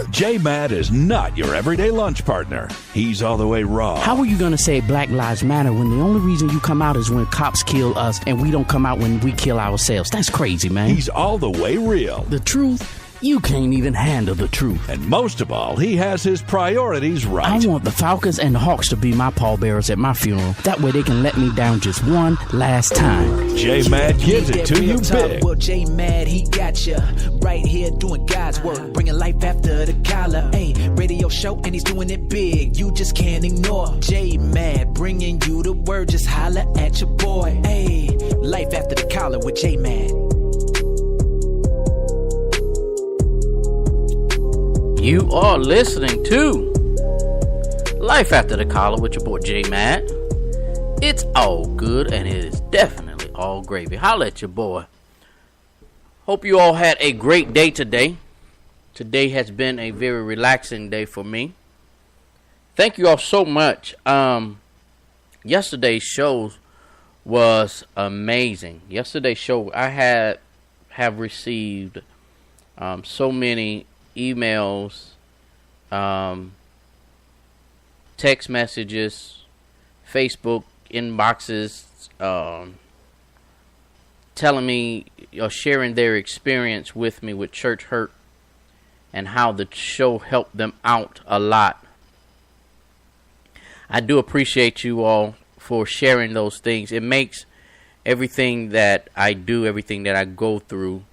J-Mad is not your everyday lunch partner. He's all the way raw. How are you going to say Black Lives Matter when the only reason you come out is when cops kill us and we don't come out when we kill ourselves? That's crazy, man. He's all the way real. The truth? You can't even handle the truth. And most of all, he has his priorities right. I want the Falcons and the Hawks to be my pallbearers at my funeral. That way they can let me down just one last time. J-Mad gives it to you big. Well, J-Mad, he got you right here doing God's work, bringing life after the collar. Hey, radio show, and he's doing it big. You just can't ignore J-Mad, bringing you the word. Just holla at your boy. Hey, life after the collar with J-Mad. You are listening to Life After the Collar with your boy J-Mad. It's all good and it is definitely all gravy. Holla at your boy. Hope you all had a great day today. Today has been a very relaxing day for me. Thank you all so much. Yesterday's show was amazing. Yesterday's show, I have received so many emails, text messages, Facebook inboxes, telling me or sharing their experience with me with church hurt and how the show helped them out a lot. I do appreciate you all for sharing those things. It makes everything that I do, everything that I go through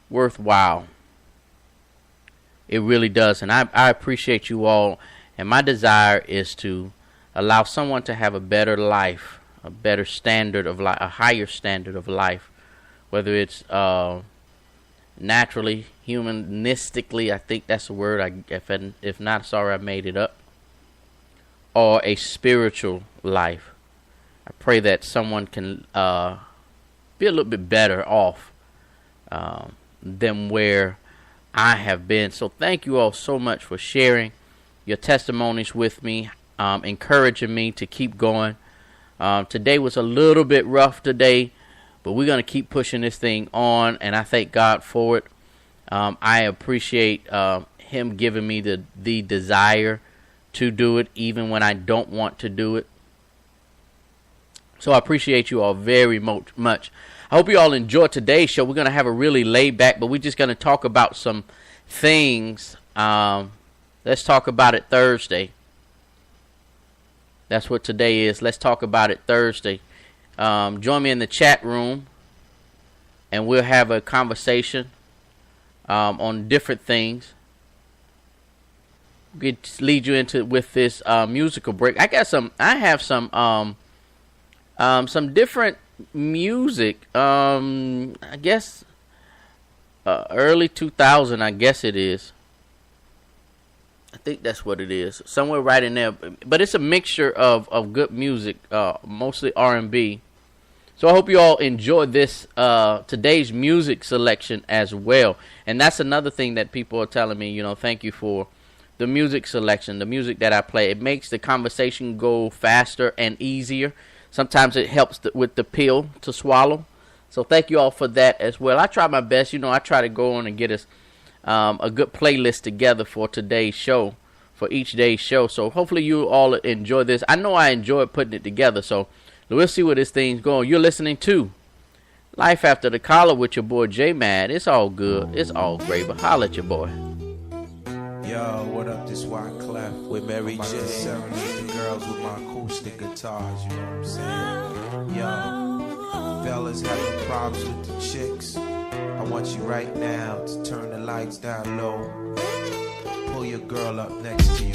worthwhile. It really does, and I appreciate you all, and my desire is to allow someone to have a better life, a better standard of life, a higher standard of life, whether it's naturally, humanistically, I think that's the word, if not, sorry I made it up, or a spiritual life. I pray that someone can be a little bit better off than where I have been. So thank you all so much for sharing your testimonies with me, encouraging me to keep going. Today was a little bit rough today, but we're going to keep pushing this thing on, and I thank God for it. I appreciate him giving me the desire to do it, even when I don't want to do it. So I appreciate you all very much. I hope you all enjoyed today's show. We're going to have a really laid back, but we're just going to talk about some things. Let's talk about it Thursday. That's what today is. Let's talk about it Thursday. Join me in the chat room, and we'll have a conversation on different things. We'll lead you into with this musical break. I have some different music. I guess early 2000. I guess it is. I think that's what it is. Somewhere right in there. But it's a mixture of good music, mostly R&B. So I hope you all enjoy this today's music selection as well. And that's another thing that people are telling me. Thank you for the music selection, the music that I play. It makes the conversation go faster and easier. Sometimes it helps with the pill to swallow. So thank you all for that as well. I try my best. I try to go on and get us a good playlist together for today's show, for each day's show. So hopefully you all enjoy this. I know I enjoy putting it together. So we'll see where this thing's going. You're listening to Life After the Collar with your boy J-Mad. It's all good. It's all great. But holla at your boy. Yo, what up? This Wyclef with Mary J. Serenade the girls with my acoustic guitars, you know what I'm saying? Yo, fellas having problems with the chicks. I want you right now to turn the lights down low. Pull your girl up next to you.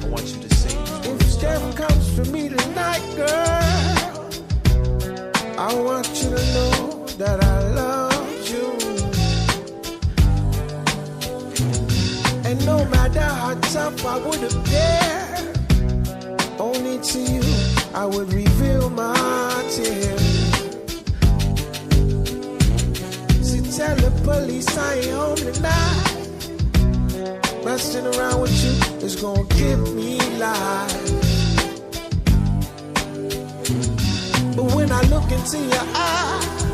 I want you to sing these words. If step comes for me tonight, girl, I want you to know that I love you. And no matter how tough I would appear, only to you I would reveal my tears. See, tell the police I ain't home tonight. Messing around with you is gonna give me life. But when I look into your eyes,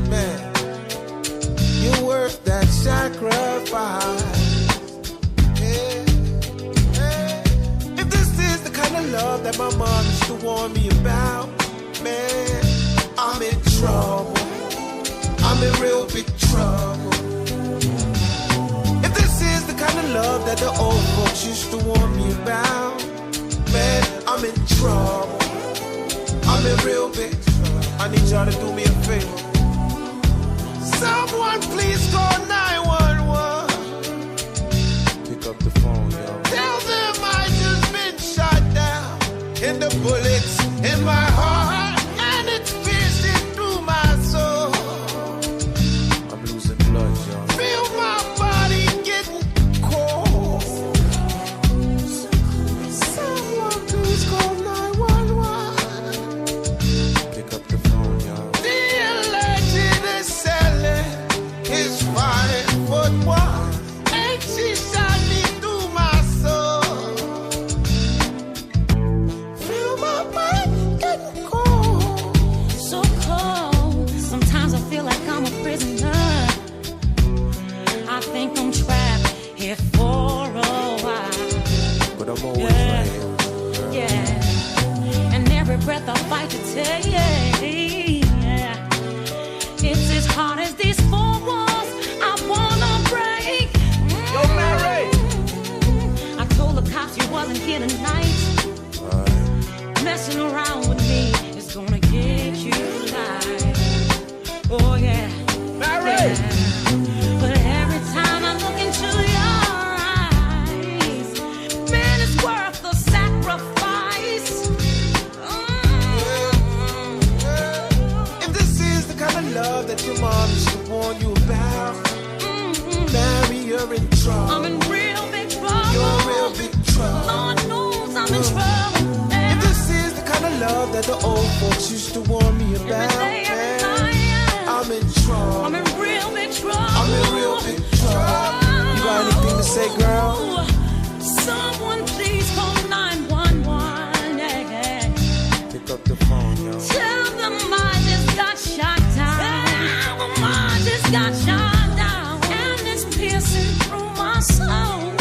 man, you're worth that sacrifice. love that my mom used to warn me about. Man, I'm in trouble. I'm in real big trouble. If this is the kind of love that the old folks used to warn me about, man, I'm in trouble. I'm in real big trouble. I need y'all to do me a favor. Someone please call 911. Pick up the phone, yo. Tell them I just been shot down, and the bullets in my heart, and it's piercing through my soul. I'm losing blood, yo. Feel my body getting cold. Someone please call 911. Pick up the phone, yo. The alleged assailant is 5'1", and she shot me through my soul. Feel my body getting cold. So cold. Sometimes I feel like I'm a prisoner. I think I'm trapped here for a while. But I'm always right here with you, girl. Yeah. And every breath I fight to take. Yeah. It's as hard as these four walls I wanna break. Yo, Mary. I told the cops you wasn't here tonight. Messing around with me is gonna get you lied. Oh yeah. Mary. Yeah. But every time I look into your eyes, man, it's worth the sacrifice. If this is the kind of love that your mom used to warn you about, Mary, you're in trouble. I'm in real big trouble. You're in real big trouble. Lord knows I'm in trouble. If this is the kind of love that the old folks used to warn me about, Every man, night, I'm in trouble. I'm in real big trouble. I'm in real big trouble. You got anything to say, girl? Someone please call 911. Yeah. Pick up the phone, yo. Tell them I just got shot down. Tell them I just got shot down. And it's piercing through my soul.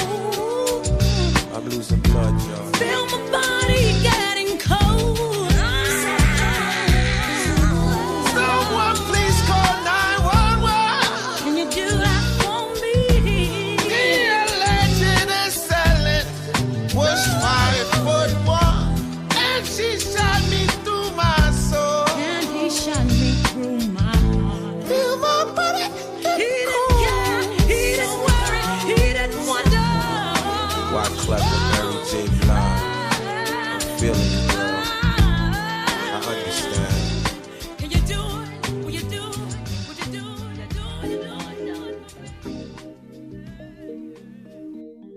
I'm losing blood, yo. Feel my body getting cold. Someone please call 911. Can you do that for me? The alleged assailant was 5'1", and she shot me through my soul. And he shot me through my heart. Feel my body He getting didn't care, he didn't worry, he didn't wonder. Why clever Mary J. Blige? I'm feeling you, girl. I understand. Can you do it? Will you do it? Would you do it? Will you do it?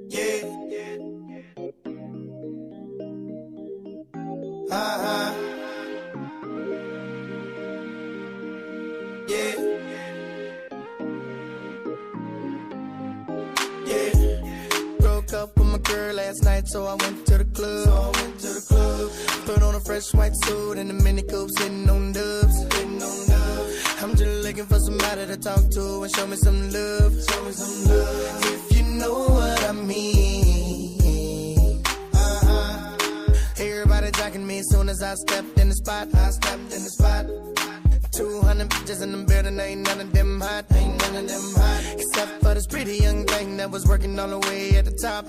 Yeah. Yeah. Broke up with my girl last night, so I went to the club. Put on a fresh white suit and a mini coupe, sitting on dubs. I'm just looking for somebody to talk to and show me some love. If you know what I mean. Everybody jacking me as soon as I stepped in the spot. 200 bitches in the building, ain't none of them hot. Except for this pretty young thing that was working all the way at the top.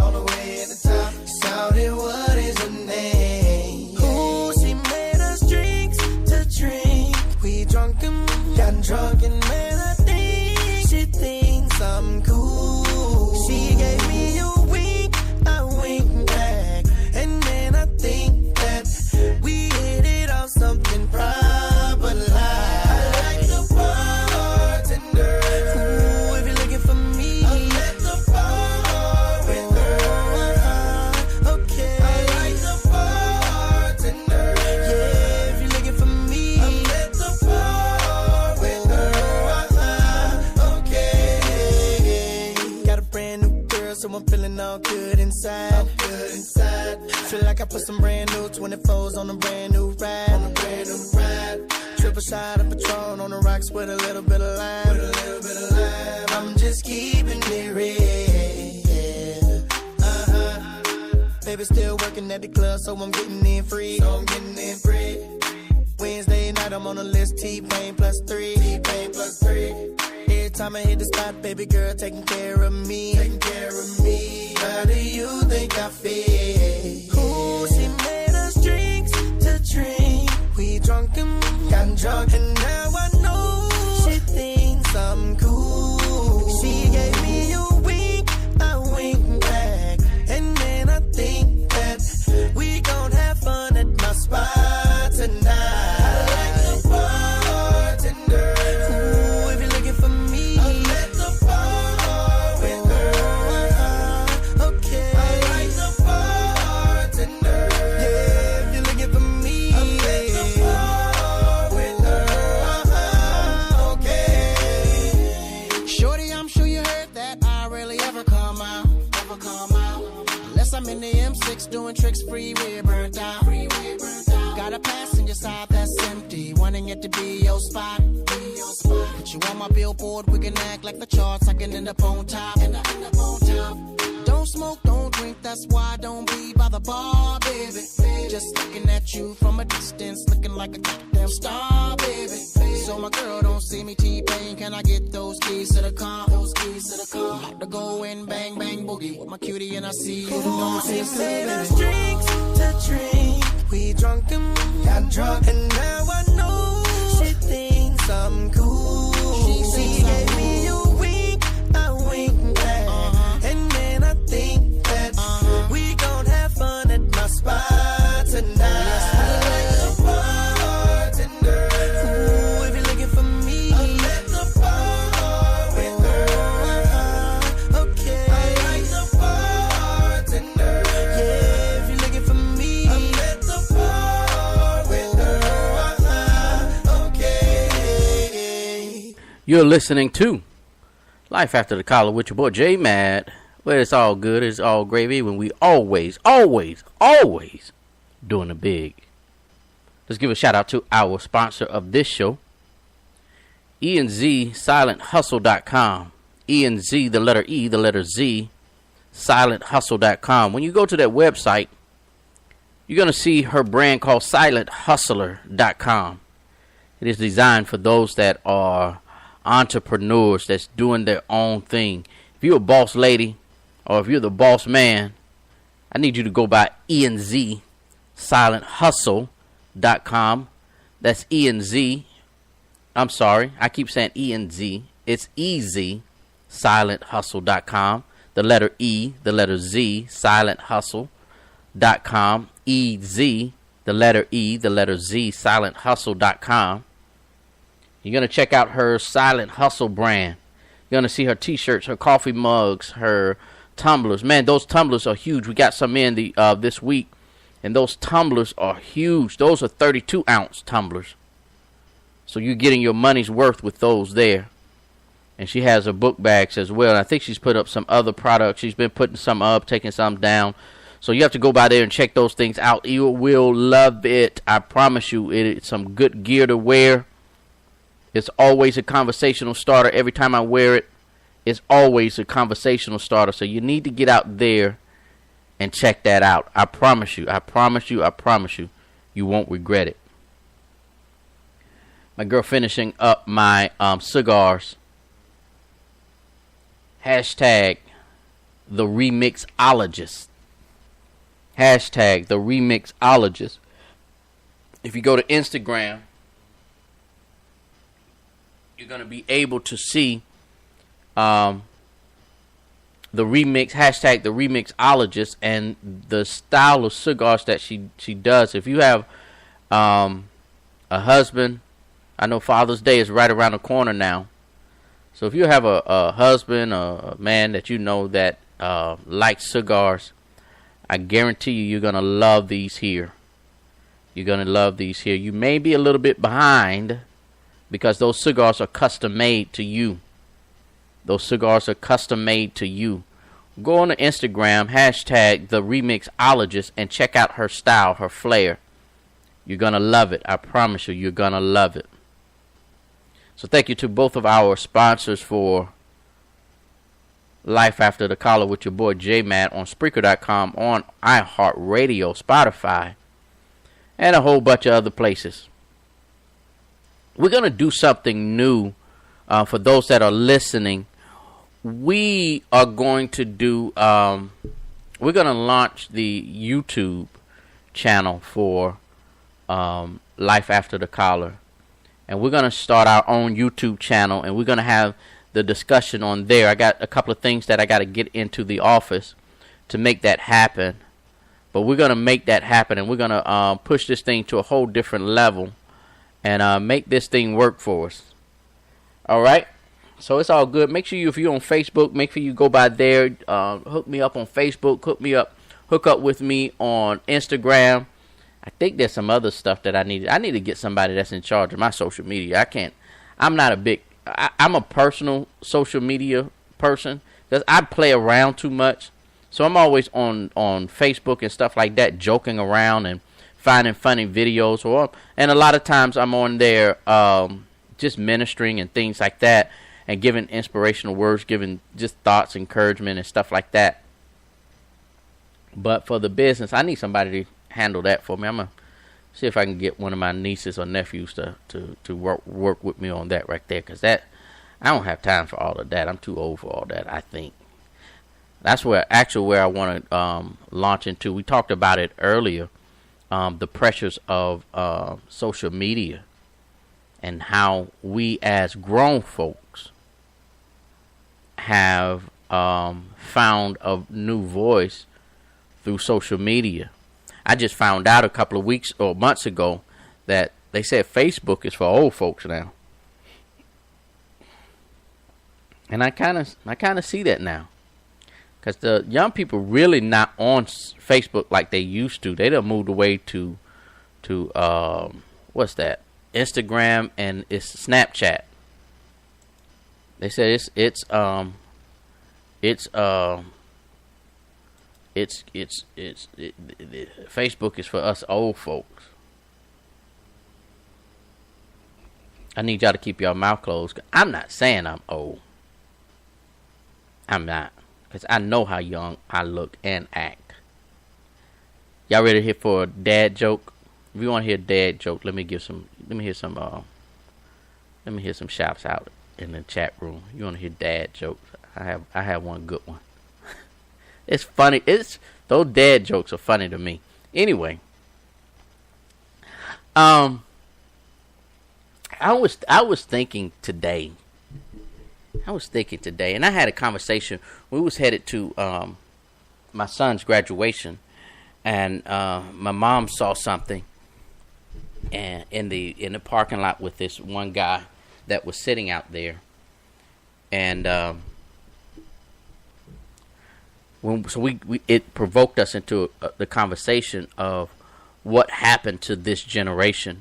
Shouted, what is her name? Ooh, she made us drinks to drink. We drunk and got drunk, and man, I think she thinks I'm cool. She gave me a wink, I winked back, and man, I think that we hit it off something proper. So I'm feeling all good inside. Feel like I put some brand new 24s on a brand new ride. Triple shot of Patron on the rocks with a little bit of lime. I'm just keeping it real. baby still working at the club, so I'm getting in free. Wednesday night, I'm on the list, T-Pain plus three. Every time I hit the spot, baby girl taking care of me. How do you think I feel? Ooh, she made us drinks to drink. We drunk and got drunk, and now I know she thinks I'm cool. She gave me a wink, I wink back, and then I think that we gon' have fun at my spot tonight. Doing tricks, freeway burnt out. Got a passenger side that's empty, wanting it to be your spot. Put you on my billboard, we can act like the charts. I can end up on top. Don't smoke, don't drink, that's why I don't be by the bar, baby. Just looking at you from a distance, looking like a goddamn star, baby. So my girl don't see me T-Pain, can I get those keys to the car? I'm about to go and bang, bang, boogie with my cutie and I see you. Ooh, she made us drinks to drink. We drunk and got drunk, and now I know she thinks I'm cool. She gave me a wink, I wink back, and then I think that we gon' have fun at my spot tonight. You're listening to Life After the Collar with your boy J Mad, where it's all good, it's all gravy, when we always doing the big. Let's give a shout out to our sponsor of this show, ENZSilentHustle.com. ENZ, the letter E, the letter Z, SilentHustle.com. When you go to that website, you're going to see her brand called SilentHustler.com. It is designed for those that are entrepreneurs that's doing their own thing. If you're a boss lady or if you're the boss man, I need you to go by ENZSilentHustle.com. That's ENZ. I'm sorry, I keep saying ENZ. It's EZSilentHustle.com. The letter E, the letter Z, SilentHustle.com. EZ, the letter E, the letter Z, SilentHustle.com. You're going to check out her Silent Hustle brand. You're going to see her t-shirts, her coffee mugs, her tumblers. Man, those tumblers are huge. We got some in this week, and those tumblers are huge. Those are 32-ounce tumblers. So you're getting your money's worth with those there. And she has her book bags as well. And I think she's put up some other products. She's been putting some up, taking some down. So you have to go by there and check those things out. You will love it. I promise you, it's some good gear to wear. It's always a conversational starter. Every time I wear it, it's always a conversational starter. So you need to get out there and check that out. I promise you. You won't regret it. My girl finishing up my cigars. Hashtag the remixologist. Hashtag the remixologist. If you go to Instagram, you're going to be able to see the remix, hashtag the remixologist, and the style of cigars that she does. If you have a husband, I know Father's Day is right around the corner now. So if you have a husband, a man that you know that likes cigars, I guarantee you're going to love these here. You're going to love these here. You may be a little bit behind because those cigars are custom made to you. Those cigars are custom made to you. Go on to Instagram, hashtag the remixologist, and check out her style, her flair. You're going to love it. I promise you, you're going to love it. So thank you to both of our sponsors for Life After the Collar with your boy J-Mad on Spreaker.com, on iHeartRadio, Spotify, and a whole bunch of other places. We're going to do something new for those that are listening. We are going to do, we're going to launch the YouTube channel for Life After the Collar. And we're going to start our own YouTube channel, and we're going to have the discussion on there. I got a couple of things that I got to get into the office to make that happen. But we're going to make that happen, and we're going to push this thing to a whole different level and make this thing work for us. All right? So it's all good. Make sure if you're on Facebook, make sure you go by there. Hook me up on Facebook. Hook up with me on Instagram. I think there's some other stuff that I need. I need to get somebody that's in charge of my social media. I'm not a big, I'm a personal social media person because I play around too much. So I'm always on Facebook and stuff like that, joking around and finding funny videos. And a lot of times I'm on there just ministering and things like that and giving inspirational words, giving just thoughts, encouragement, and stuff like that. But for the business, I need somebody to handle that for me. I'm going to see if I can get one of my nieces or nephews to work with me on that right there, because I don't have time for all of that. I'm too old for all that, I think. That's where I want to launch into. We talked about it earlier, the pressures of social media and how we as grown folks have found a new voice through social media. I just found out a couple of weeks or months ago that they said Facebook is for old folks now. And I kind of see that now. Because the young people really not on Facebook like they used to. They done moved away to what's that? Instagram and it's Snapchat. They said Facebook is for us old folks. I need y'all to keep your mouth closed. I'm not saying I'm old. I'm not. Because I know how young I look and act. Y'all ready to hear for a dad joke? If you want to hear a dad joke, let me hear some shouts out in the chat room. You want to hear dad jokes? I have one good one. It's funny. Those dad jokes are funny to me. Anyway, I was thinking today, and I had a conversation. We was headed to my son's graduation, and my mom saw something, and in the parking lot with this one guy that was sitting out there, and it provoked us into the conversation of what happened to this generation,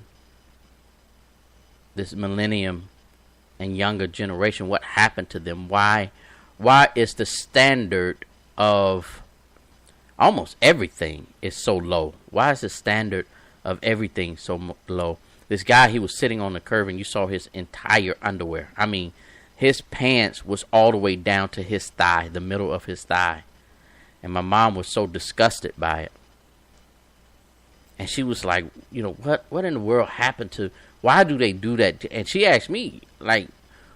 this millennium and younger generation. What happened to them? Why is the standard of almost everything is so low? Why is the standard of everything so low? This guy, he was sitting on the curb and you saw his entire underwear. I mean, his pants was all the way down to his thigh, the middle of his thigh. And my mom was so disgusted by it. And she was like, what in the world happened to, why do they do that? And she asked me, like,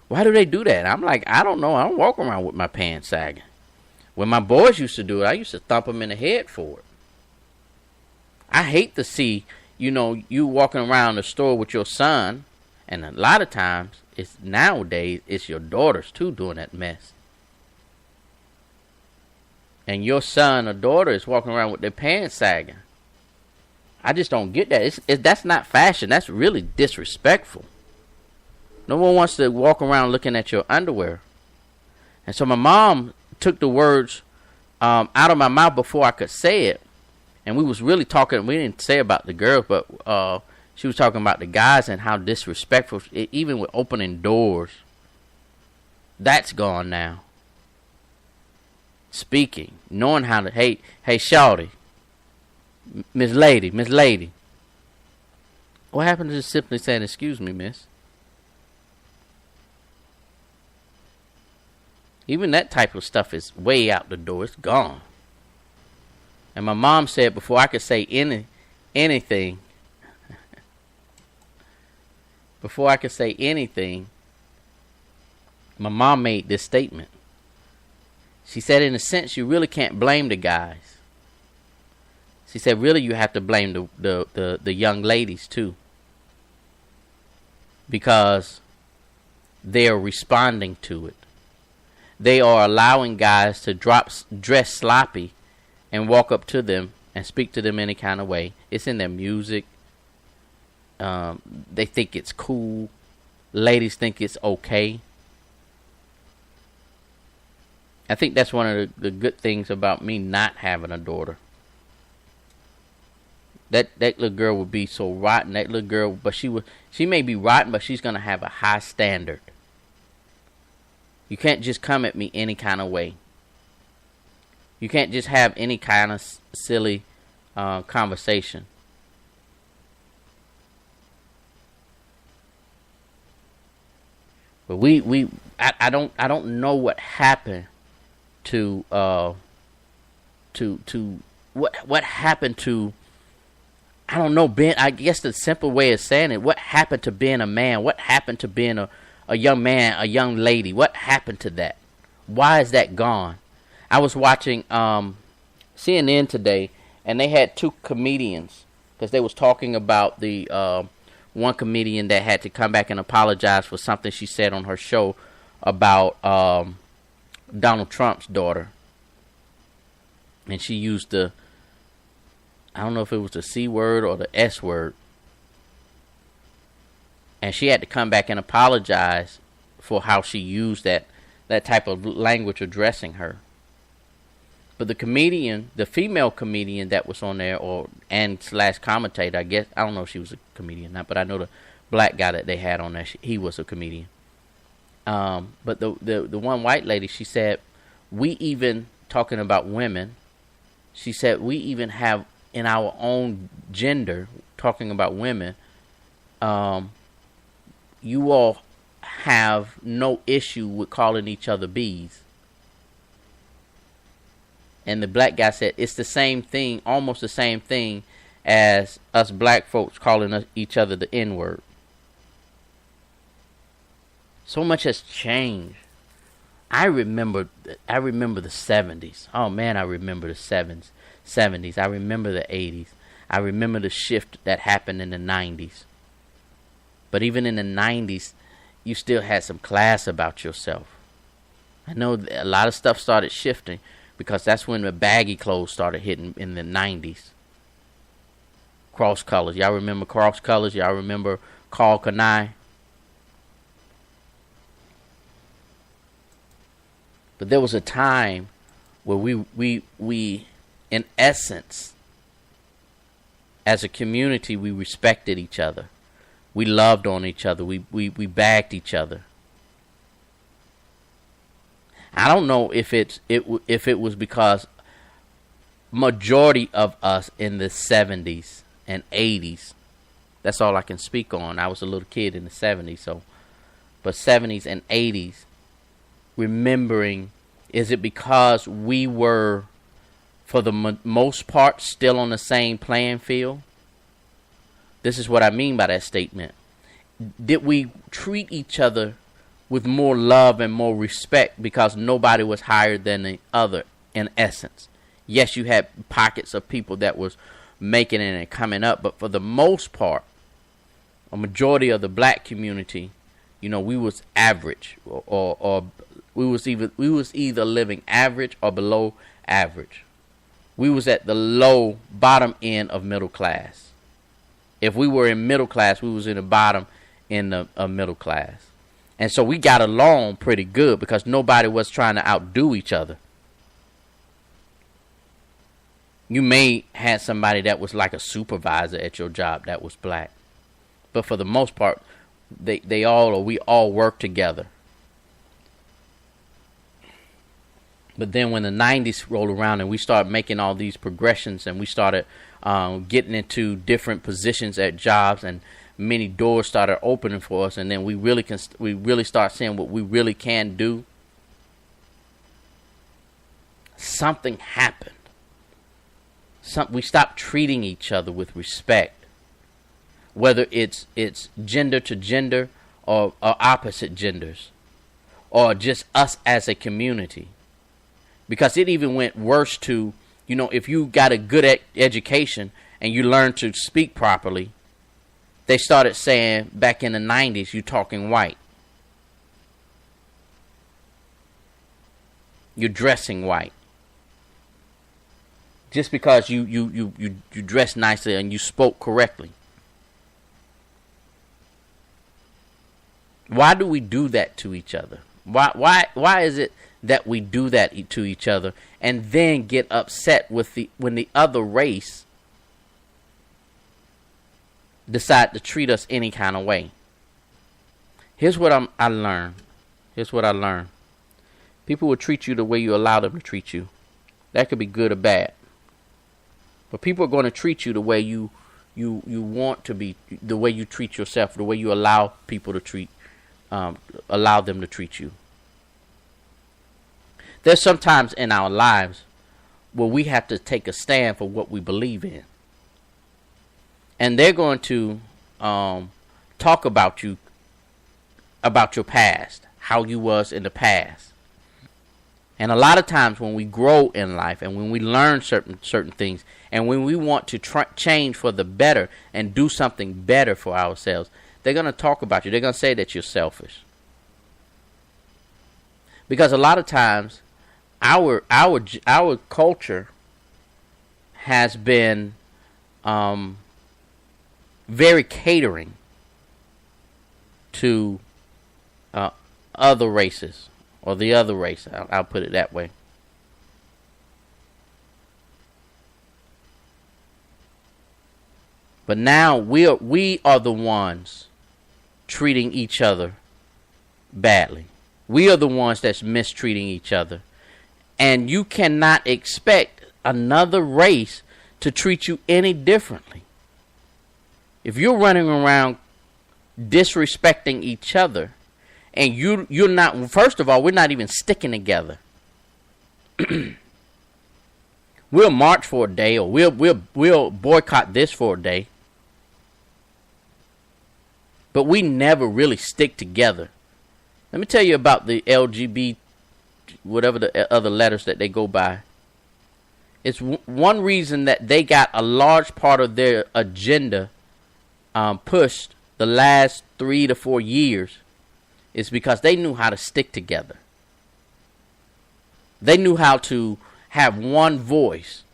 why do they do that? I'm like, I don't know. I don't walk around with my pants sagging. When my boys used to do it, I used to thump them in the head for it. I hate to see, you walking around the store with your son, and a lot of times, nowadays, it's your daughters too doing that mess. And your son or daughter is walking around with their pants sagging. I just don't get that. That's not fashion. That's really disrespectful. No one wants to walk around looking at your underwear. And so my mom took the words out of my mouth before I could say it. And we was really talking, we didn't say about the girls, but she was talking about the guys and how disrespectful, even with opening doors. That's gone now. Speaking, knowing how to, hey, shawty, Miss Lady. What happened to just simply saying, excuse me, miss? Even that type of stuff is way out the door. It's gone. And my mom said before I could say anything, before I could say anything, my mom made this statement. She said, in a sense, you really can't blame the guys. She said, really, you have to blame the young ladies, too. Because they are responding to it. They are allowing guys to dress sloppy and walk up to them and speak to them any kind of way. It's in their music. They think it's cool. Ladies think it's okay. I think that's one of the good things about me not having a daughter. That little girl would be so rotten. That little girl, but she may be rotten, but she's gonna have a high standard. You can't just come at me any kind of way. You can't just have any kind of silly conversation. But I don't know what happened to what happened to, I don't know, Ben. I guess the simple way of saying it, what happened to being a man? What happened to being a young man, a young lady? What happened to that? Why is that gone? I was watching CNN today, and they had two comedians, because they was talking about the one comedian that had to come back and apologize for something she said on her show about Donald Trump's daughter. And she used I don't know if it was the C word or the S word. And she had to come back and apologize for how she used that type of language addressing her. But the comedian, the female comedian that was on there, and / commentator, I guess, I don't know if she was a comedian or not, but I know the black guy that they had on there, he was a comedian. But the one white lady, she said, we even, talking about women, she said, we even have in our own gender, talking about women, you all have no issue with calling each other bees. And the black guy said, it's the same thing, almost the same thing as us black folks calling each other the N-word. So much has changed. I remember the 70s. Oh man, I remember the 70s. I remember the 80s. I remember the shift that happened in the 90s. But even in the 90s, you still had some class about yourself. I know a lot of stuff started shifting, because that's when the baggy clothes started hitting in the 90s. Cross colors. Y'all remember cross colors? Y'all remember Carl Kanai? But there was a time where we in essence, as a community, we respected each other. We loved on each other. We bagged each other. I don't know if it was because majority of us in the 70s and 80s, that's all I can speak on. I was a little kid in the 70s, but 70s and 80s, remembering, is it because we were, for the most part, still on the same playing field? This is what I mean by that statement. Did we treat each other with more love and more respect because nobody was higher than the other, in essence? Yes, you had pockets of people that was making it and coming up, but for the most part, a majority of the black community, we was average, or we was either living average or below average. We was at the low bottom end of middle class. If we were in middle class, we was in the bottom end of middle class. And so we got along pretty good because nobody was trying to outdo each other. You may have somebody that was like a supervisor at your job that was black. But for the most part, we all work together. But then when the 90s rolled around and we started making all these progressions and we started getting into different positions at jobs and many doors started opening for us, and then we really start seeing what we really can do. something happened. We stopped treating each other with respect, whether it's gender to gender or opposite genders, or just us as a community. Because it even went worse to, if you got a good education and you learn to speak properly, they started saying back in the 90s, you talking white. You're dressing white. Just because you dress nicely and you spoke correctly. Why do we do that to each other? Why is it that we do that to each other and then get upset when the other race decide to treat us any kind of way? Here's what I learned. People will treat you the way you allow them to treat you. That could be good or bad. But people are going to treat you the way you want to be, the way you treat yourself, the way you allow people to allow them to treat you. There's sometimes in our lives where we have to take a stand for what we believe in. And they're going to talk about you, about your past, how you was in the past. And a lot of times when we grow in life and when we learn certain things and when we want to change for the better and do something better for ourselves, they're going to talk about you. They're going to say that you're selfish. Because a lot of times our culture has been very catering to other races, or the other race. I'll put it that way. But now we are the ones treating each other badly. We are the ones that's mistreating each other. And you cannot expect another race to treat you any differently. If you're running around disrespecting each other, and you're not, first of all, we're not even sticking together. We'll march for a day, or we'll boycott this for a day. But we never really stick together. Let me tell you about the LGBT, whatever the other letters that they go by. It's one reason that they got a large part of their agenda pushed the last 3 to 4 years. Is because they knew how to stick together. They knew how to have one voice.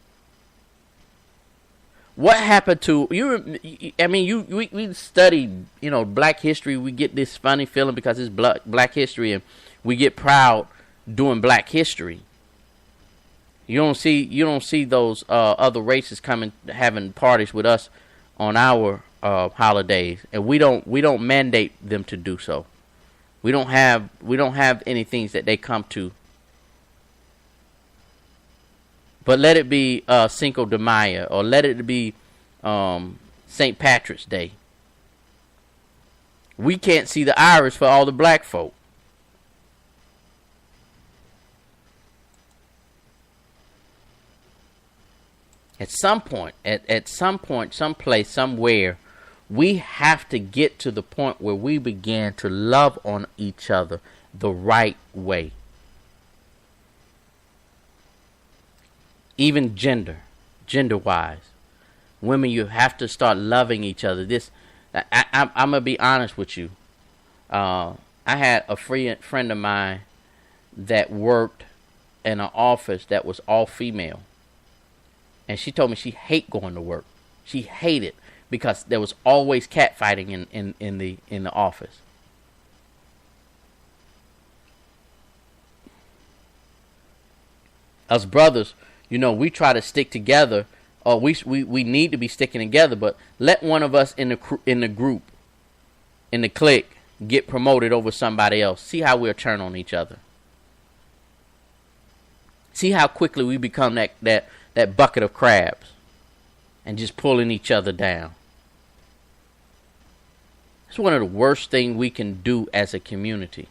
What happened to you? I mean, we studied, Black history. We get this funny feeling because it's Black history, and we get proud doing Black history. You don't see those other races coming having parties with us on our holidays, and we don't mandate them to do so. We don't have any things that they come to. But let it be Cinco de Mayo, or let it be St. Patrick's Day. We can't see the Irish for all the black folk. At some point, someplace, somewhere, we have to get to the point where we begin to love on each other the right way. Even gender-wise. Women, you have to start loving each other. I'm going to be honest with you. I had a friend of mine that worked in an office that was all female. And she told me she hated going to work. She hated because there was always catfighting in the office. Us brothers, we try to stick together, or we need to be sticking together. But let one of us in the group, in the clique, get promoted over somebody else. See how we'll turn on each other. See how quickly we become that bucket of crabs, and just pulling each other down. It's one of the worst things we can do as a community.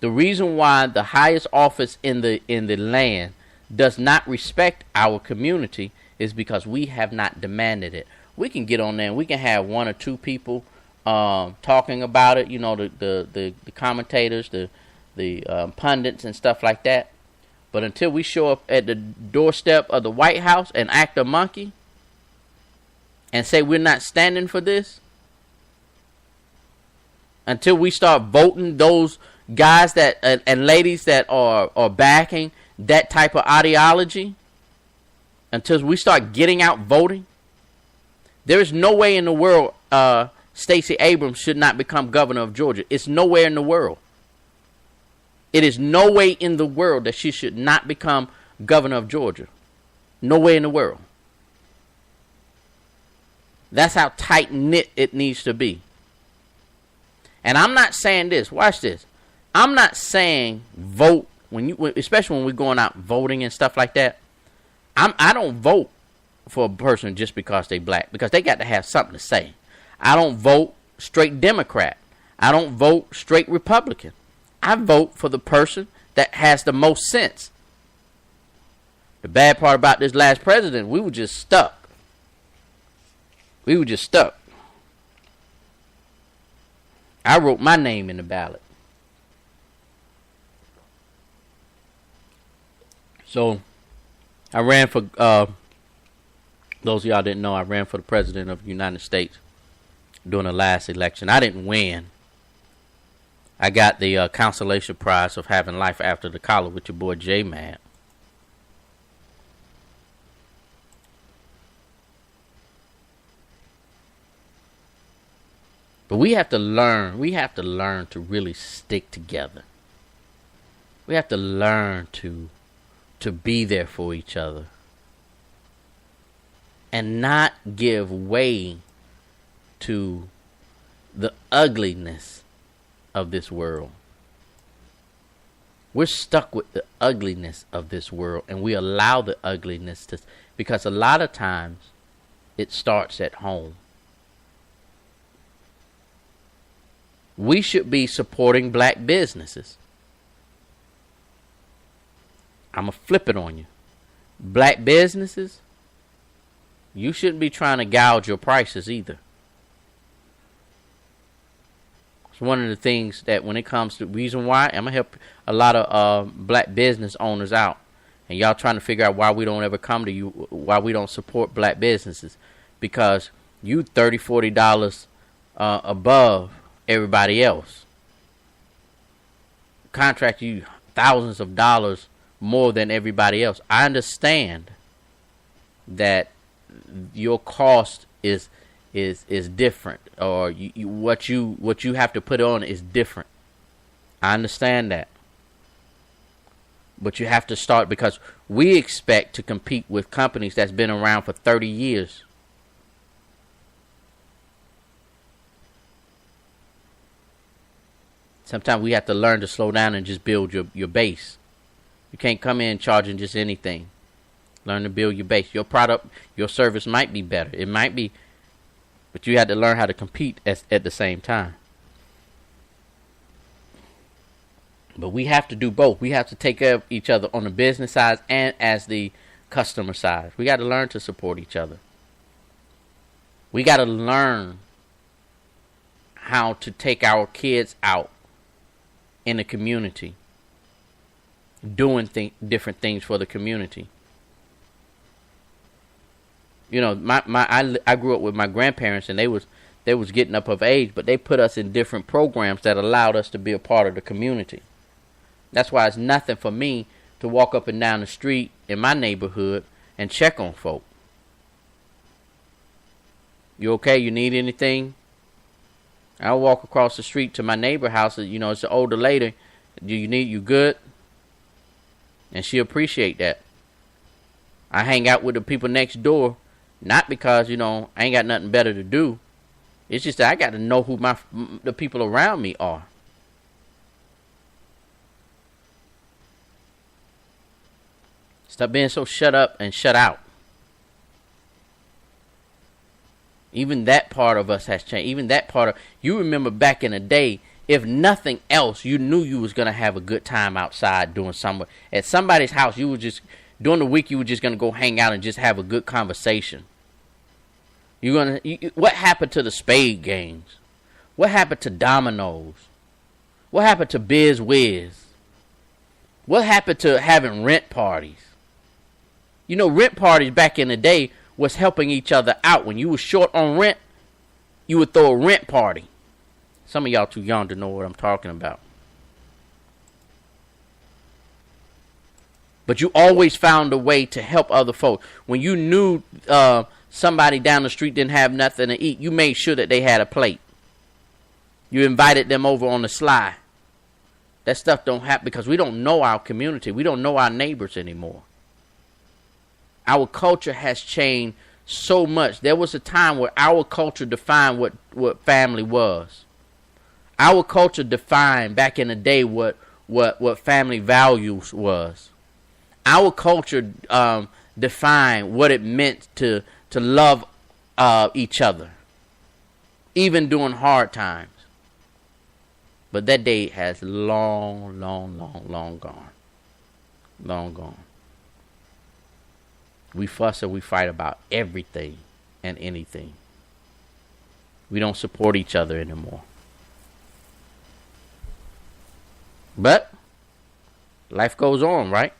The reason why the highest office in the land, does not respect our community is because we have not demanded it. We can get on there and we can have one or two people talking about it, the commentators, the pundits and stuff like that. But until we show up at the doorstep of the White House and act a monkey and say we're not standing for this, until we start voting those guys that and ladies that are backing that type of ideology, until we start getting out voting, there is no way in the world Stacey Abrams should not become governor of Georgia. It's nowhere in the world. It is no way in the world that she should not become governor of Georgia. No way in the world. That's how tight-knit it needs to be. And I'm not saying this. Watch this. I'm not saying vote especially when we're going out voting and stuff like that. I don't vote for a person just because they black, because they got to have something to say. I don't vote straight Democrat. I don't vote straight Republican. I vote for the person that has the most sense. The bad part about this last president, we were just stuck. I wrote my name in the ballot. So, I ran for, those of y'all didn't know, I ran for the president of the United States during the last election. I didn't win. I got the consolation prize of having life after the collar with your boy J-Man. But we have to learn to really stick together. We have to learn to be there for each other. And not give way to the ugliness of this world. We're stuck with the ugliness of this world, and we allow the ugliness to, because a lot of times it starts at home. We should be supporting black businesses. I'm going to flip it on you. Black businesses, you shouldn't be trying to gouge your prices either. It's one of the things that when it comes to reason why, I'm going to help a lot of black business owners out. And y'all trying to figure out why we don't ever come to you, why we don't support black businesses. Because you $30, $40 above everybody else. Contract you thousands of dollars more than everybody else. I understand that your cost is different, or what you have to put on is different. I understand that. But you have to start, because we expect to compete with companies that's been around for 30 years. Sometimes we have to learn to slow down and just build your base. You can't come in charging just anything. Learn to build your base. Your product, your service might be better. It might be, but you have to learn how to compete at the same time. But we have to do both. We have to take care of each other on the business side and as the customer side. We got to learn to support each other. We got to learn how to take our kids out in the community, doing different things for the community. You know, I grew up with my grandparents, and they was getting up of age, but they put us in different programs that allowed us to be a part of the community. That's why it's nothing for me to walk up and down the street in my neighborhood and check on folk. You okay? You need anything? I'll walk across the street to my neighbor house. You know, it's an older lady. You good? And she appreciate that. I hang out with the people next door, not because, you know, I ain't got nothing better to do. It's just that I got to know who the people around me are. Stop being so shut up and shut out. Even that part of us has changed. Even that part of, you remember back in the day, if nothing else, you knew you was going to have a good time outside doing something. At somebody's house, you would just During the week, you were just going to go hang out and just have a good conversation. What happened to the spade games? What happened to dominoes? What happened to Biz Wiz? What happened to having rent parties? You know, rent parties back in the day was helping each other out. When you were short on rent, you would throw a rent party. Some of y'all too young to know what I'm talking about. But you always found a way to help other folks. When you knew somebody down the street didn't have nothing to eat, you made sure that they had a plate. You invited them over on the sly. That stuff don't happen because we don't know our community. We don't know our neighbors anymore. Our culture has changed so much. There was a time where our culture defined what family was. Our culture defined back in the day what family values was. Our culture defined what it meant to love each other, even during hard times. But that day has long gone. Long gone. We fuss and we fight about everything and anything. We don't support each other anymore. But life goes on, right?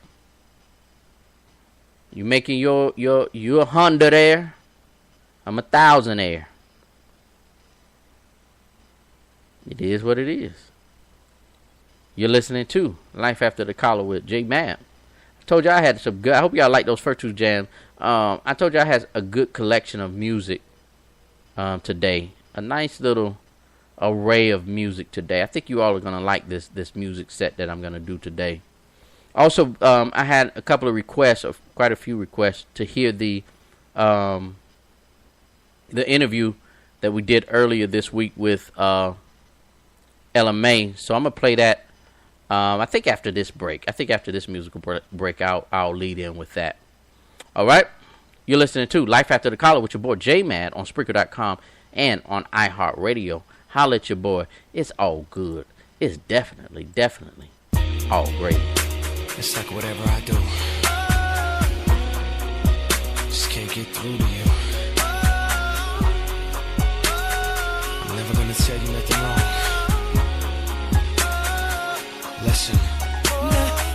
You making you're 100 there. I'm 1,000 there. It is what it is. You're listening to Life After the Collar with J Mad. I told you I had some good. I hope y'all like those first two jams. I told you I had a good collection of music today. A nice little array of music today. I think you all are gonna like this music set that I'm gonna do today. Also, I had a couple of requests, of quite a few requests, to hear the interview that we did earlier this week with LMA. So I'm gonna play that. I think after this break. I think after this musical break, I'll lead in with that. All right, you're listening to Life After the Collar with your boy J Mad on Spreaker.com and on iHeartRadio. Holla at your boy. It's all good. It's definitely all great. It's like whatever I do, just can't get through to you. I'm never gonna tell you nothing wrong. Listen.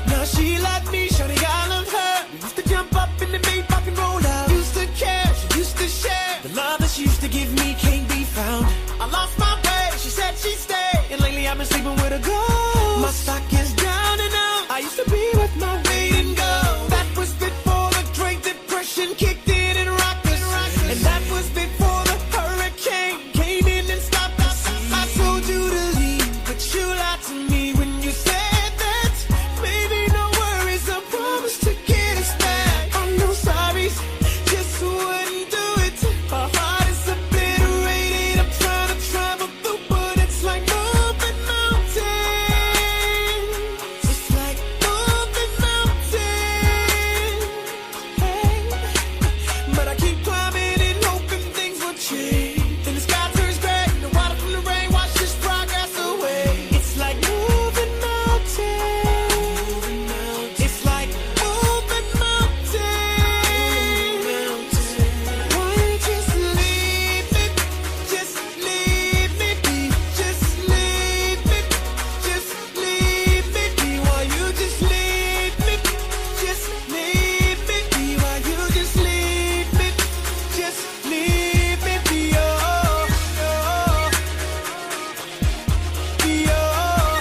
Now she like me, shawty, I love her. We used to jump up in the Maybach and roll out. Used to care, she used to share. The love that she used to give me can't be found. I lost my way, she said she'd stay. And lately I've been sleeping with a ghost. My stock is down and out. I used to be with my weight and go. That was before the Great Depression kicked in and rocked us. And that was before the hurricane came in and stopped us. I told you to leave, but you lied to me when you said that. Baby, no worries, I promise to get us back. I'm no sorries, just wouldn't do it. My heart is obliterated. I'm trying to travel through, but it's like moving mountains. It's like moving mountains. Hey. But I keep climbing and hoping things will change. Then the sky turns gray, the water from the rain washes progress away. It's like moving mountains. It's like moving mountains. Why you just leave me? Just leave me be. Just leave me. Just leave me be. Why you just leave me? Just leave me be. Why you just leave me? Just leave me be. Oh, oh, be. Oh,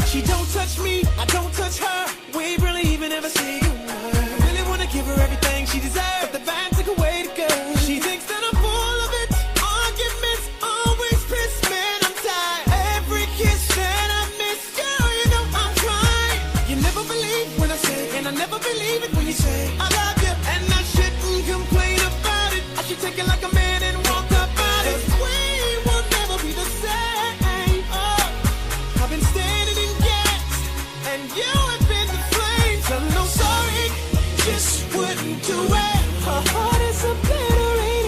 She don't touch me, I don't touch her. We ain't really even ever say goodbye. Really wanna give her everything she deserves, but the bad took away the girl. She thinks that I'm full of it. Arguments always piss, man, I'm tired. Every kiss that I miss, girl, you know I'm trying. You never believe when I say, and I never believe it when you say I love you, and I shouldn't complain about it. I should take it like a man and walk up out it. 'Cause we will never be the same. Oh, I've been standing in gas, and you have been the flames. I'm no sorry, just wouldn't do it. Her heart is obliterated.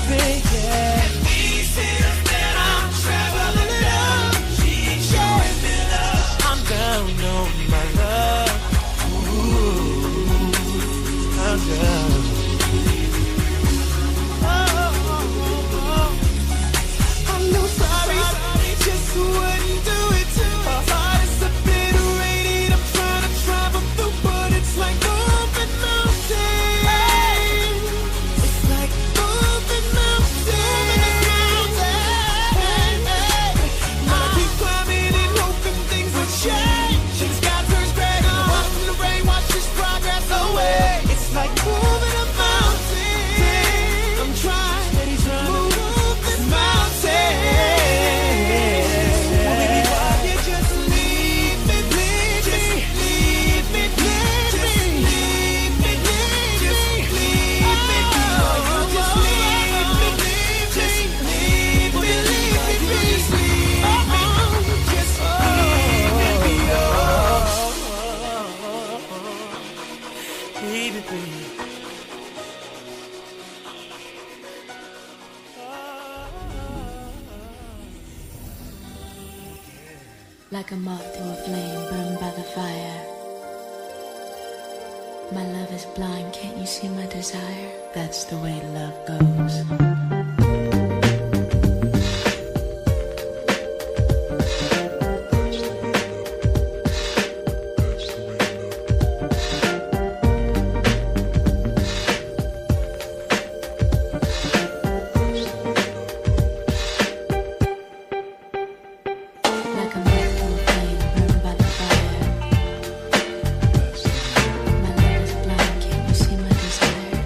yeah. These hills that I'm traveling up, she's showing me love. I'm down on my love. Ooh, I'm down. I'm no sorry, just wouldn't do it. Her heart is a bit rated. I'm trying to travel through, but it's like moving mountains. It's like moving mountains. I keep climbing and hoping things will change. She's got her spread and watching the rain, watch this progress away. It's like moving a mountain. I'm trying to move this mountain. Baby, why you just leave me, leave me, leave me, leave me, leave me, just leave me, just leave me, just leave me, just leave me, just leave me. Like a moth to a flame burned by the fire. My love is blind, can't you see my desire? That's the way love goes. Like a moth to a flame burned by the fire. My love is blind, can't you see my desire?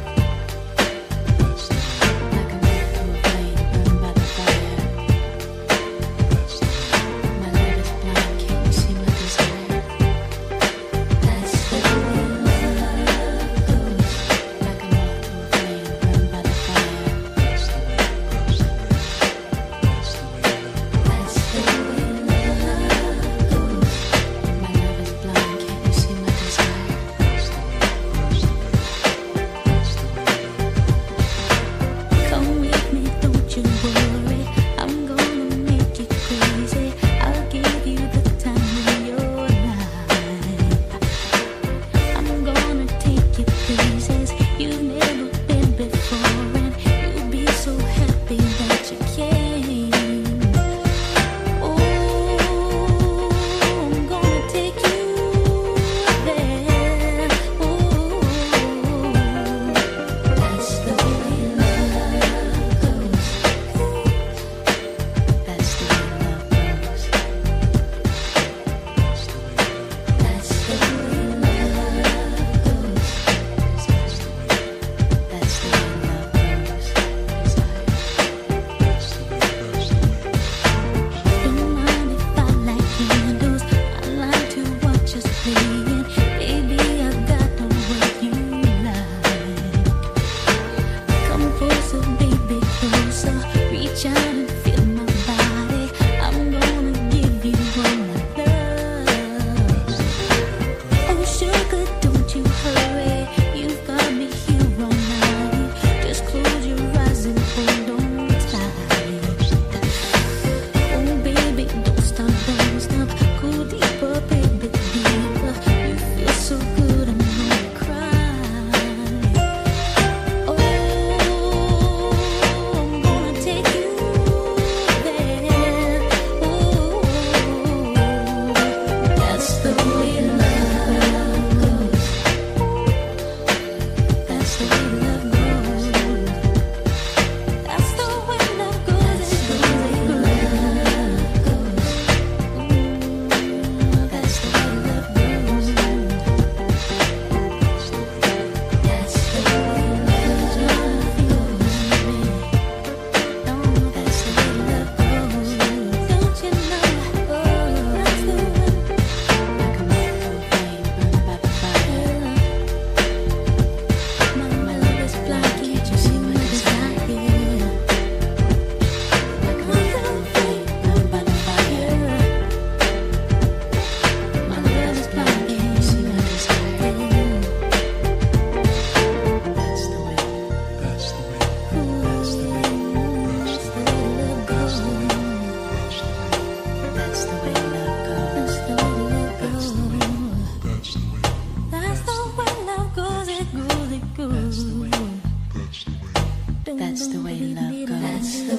That's the way love goes. That's the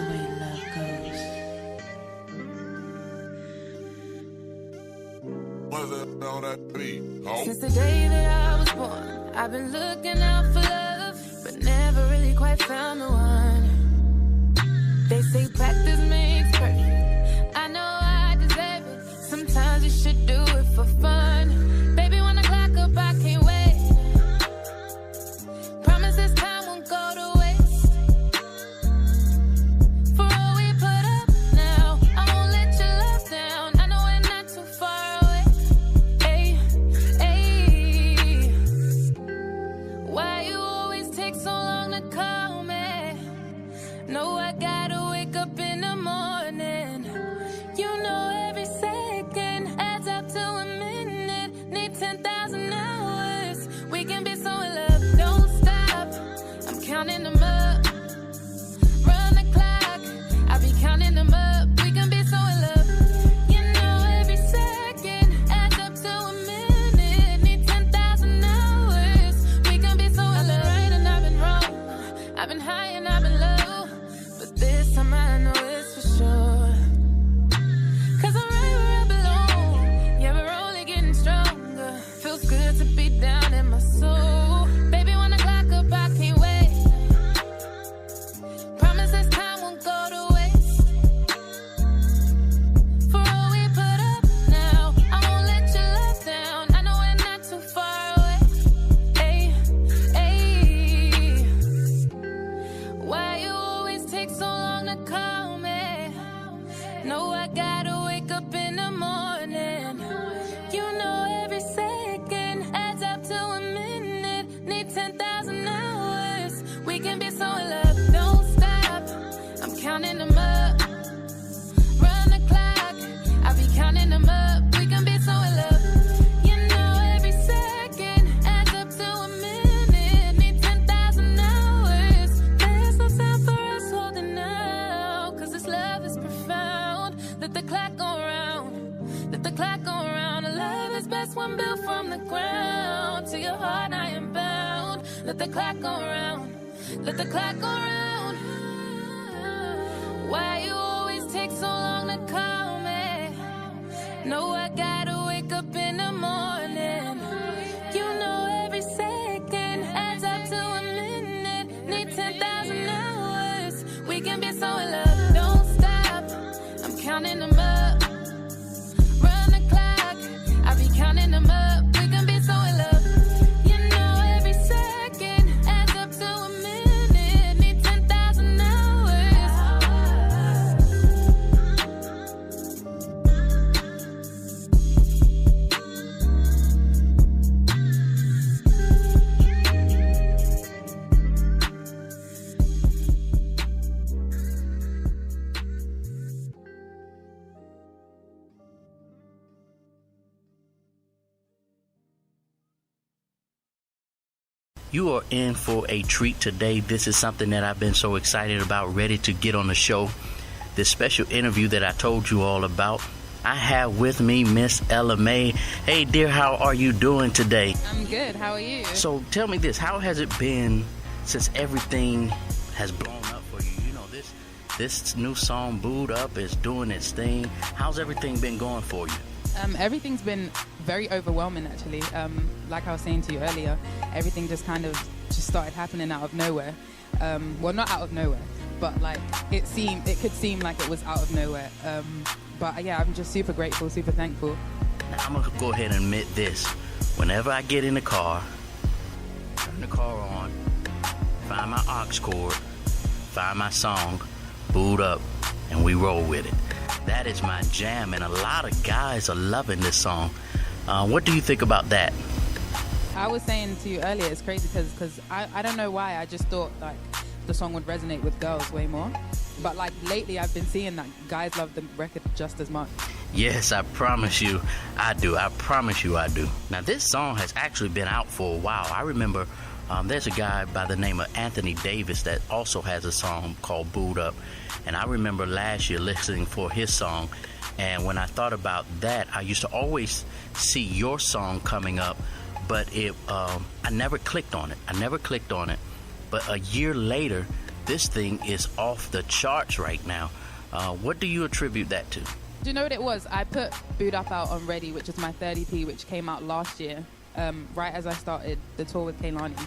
way love goes. Since the day that I was born, I've been looking out for love, but never really quite found the one. They say practice makes perfect. I know I deserve it. Sometimes you should do it for fun. Baby, when the clock up, I can't wait. Promise this time won't go to waste. For all we put up now, I won't let your love down. I know we're not too far away. Why you always take so long to call me? No, I gotta wake up in the morning. You know every second adds up to a minute. Need 10,000 hours. We can be so in love, don't stop. I'm counting them up. Run the clock, I'll be counting them up. We can be so in love. You know every second adds up to a minute. Need 10,000 hours. We can be so in love. I've been right and I've been wrong. I've been high and I've been low. But this time I know it's for sure. Cause I'm right where I belong. Yeah, we're only getting stronger. Feels good to be down in my soul. Baby, when the clock up, I can't wait. Promise this time won't go to waste. For all we put up now, I won't let your love down. I know we're not too far away. Ay, ay. Why you always take so long to call me? No, I gotta wake up in the morning. You know every second adds up to a minute. Need 10,000 hours. We can be so in love, don't stop. I'm counting them up. Run the clock, I'll be counting them up. We can be so in love. You know every second adds up to a minute. Need 10,000 hours. There's no time for us holding out. Cause this love is profound. Let the clock go round. Let the clock go round. A love is best when built from the ground. To your heart I am bound. Let the clock go round. Let the clock go round. Why you always take so long to call me? No, I gotta wake up in the morning. You know every second adds up to a minute. Need 10,000 hours. We can be so in love, don't stop. I'm counting them up. Run the clock, I'll be counting them up. We can be so in love. You know every second adds up to a minute. Need 10,000 hours. You are in for a treat today. This is something that I've been so excited about, ready to get on the show. This special interview that I told you all about. I have with me Miss Ella Mai. Hey, dear, how are you doing today? I'm good. How are you? So tell me this, how has it been since everything has blown up for you? You know, this new song, Booed Up, is doing its thing. How's everything been going for you? Everything's been very overwhelming, actually. Like I was saying to you earlier, everything just kind of just started happening out of nowhere. Well, not out of nowhere, but like it could seem like it was out of nowhere. But yeah, I'm just super grateful, super thankful. Now, I'm gonna go ahead and admit this. Whenever I get in the car, turn the car on, find my aux cord, find my song, Boot Up, and we roll with it. That is my jam, and a lot of guys are loving this song. What do you think about that? I was saying to you earlier, it's crazy because I don't know why. I just thought like the song would resonate with girls way more. But like lately I've been seeing that guys love the record just as much. Yes, I promise you I do. I promise you I do. Now, this song has actually been out for a while. I remember there's a guy by the name of Anthony Davis that also has a song called Booed Up. And I remember last year listening for his song. And when I thought about that, I used to always see your song coming up, but I never clicked on it. But a year later, this thing is off the charts right now. What do you attribute that to? Do you know what it was? I put Booed Up out on Ready, which is my third EP, which came out last year, right as I started the tour with Kehlani.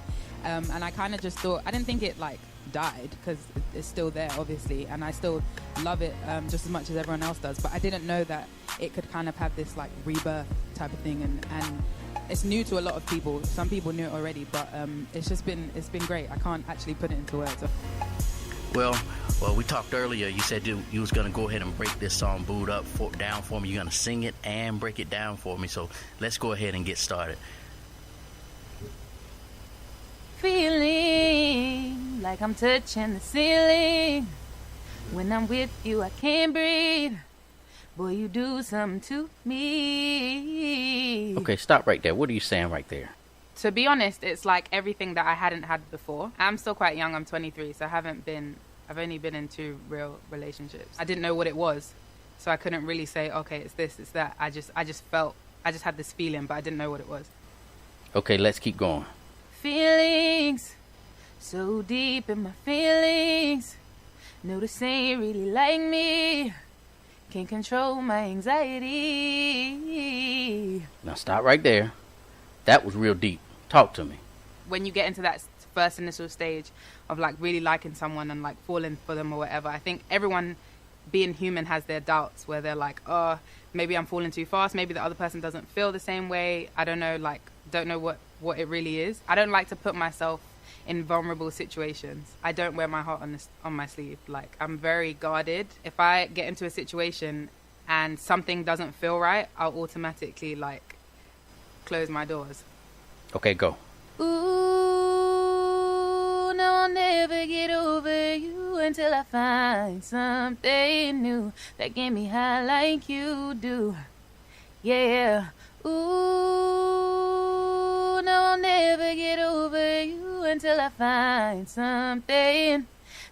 And I kind of just thought, I didn't think it like died, because it's still there, obviously, and I still love it just as much as everyone else does. But I didn't know that it could kind of have this like rebirth type of thing, and it's new to a lot of people. Some people knew it already, but it's been great. I can't actually put it into words. Well, we talked earlier. You said you was going to go ahead and break this song Booed Up down for me. You're going to sing it and break it down for me. So let's go ahead and get started. Feeling like I'm touching the ceiling. When I'm with you, I can't breathe. Boy, you do something to me. Okay, stop right there. What are you saying right there? To be honest, it's like everything that I hadn't had before. I'm still quite young. I'm 23, so I've only been in 2 real relationships. I didn't know what it was, so I couldn't really say, okay, it's this, it's that. I just had this feeling, but I didn't know what it was. Okay, let's keep going. Feelings so deep in my feelings. No, this ain't really like me. Can't control my anxiety. Now stop right there. That was real deep. Talk to me. When you get into that first initial stage of like really liking someone and like falling for them or whatever, I think everyone being human has their doubts where they're like, oh, maybe I'm falling too fast. Maybe the other person doesn't feel the same way. I don't know, don't know what it really is. I don't like to put myself in vulnerable situations. I don't wear my heart on my sleeve. Like, I'm very guarded. If I get into a situation and something doesn't feel right, I'll automatically like close my doors. Okay, go. Ooh, no, I'll never get over you until I find something new that get me high like you do. Yeah. Ooh, no, I'll never get over you until I find something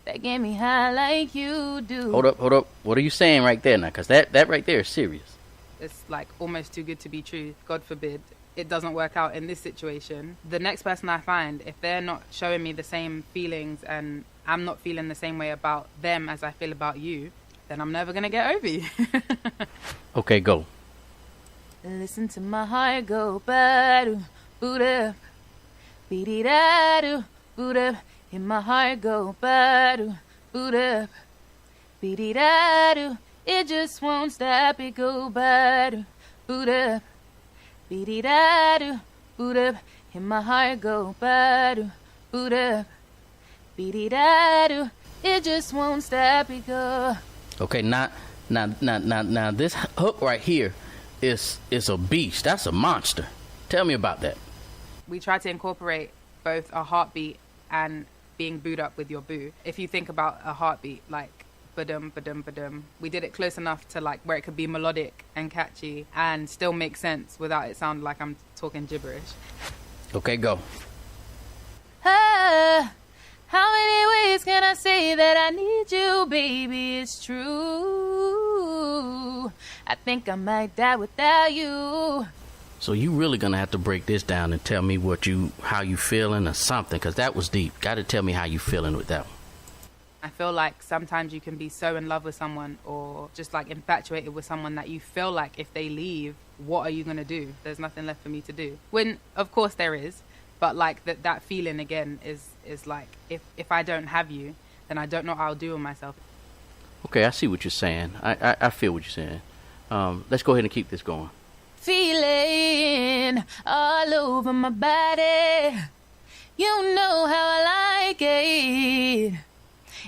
that get me high like you do. Hold up. What are you saying right there now? Because that right there is serious. It's like almost too good to be true. God forbid it doesn't work out in this situation. The next person I find, if they're not showing me the same feelings and I'm not feeling the same way about them as I feel about you, then I'm never going to get over you. Okay, go. Listen to my heart go ba-do, boot up, beady-da-do, boot up. Hear my heart go ba-do, boot up, beady-da-do. It just won't stop, it go ba-do, boot up, beady-da-do, boot up. Hear my heart go ba-do, boot up, beady-da-do. It just won't stop, it go. Okay, now this hook right here is a beast. That's a monster. Tell me about that. We try to incorporate both a heartbeat and being booed up with your boo. If you think about a heartbeat, like ba-dum, ba-dum, ba-dum, we did it close enough to like where it could be melodic and catchy and still make sense without it sounding like I'm talking gibberish. Okay, go. Ah, how many ways can I say that I need you, baby? It's true. I think I might die without you. So you really gonna have to break this down and tell me how you feeling or something, because that was deep. Gotta tell me how you feeling with that one. I feel like sometimes you can be so in love with someone or just like infatuated with someone that you feel like if they leave, what are you gonna do? There's nothing left for me to do. When of course there is, but like that feeling again is like if I don't have you, then I don't know what I'll do with myself. Okay, I see what you're saying. I feel what you're saying. Let's go ahead and keep this going. Feeling all over my body. You know how I like it.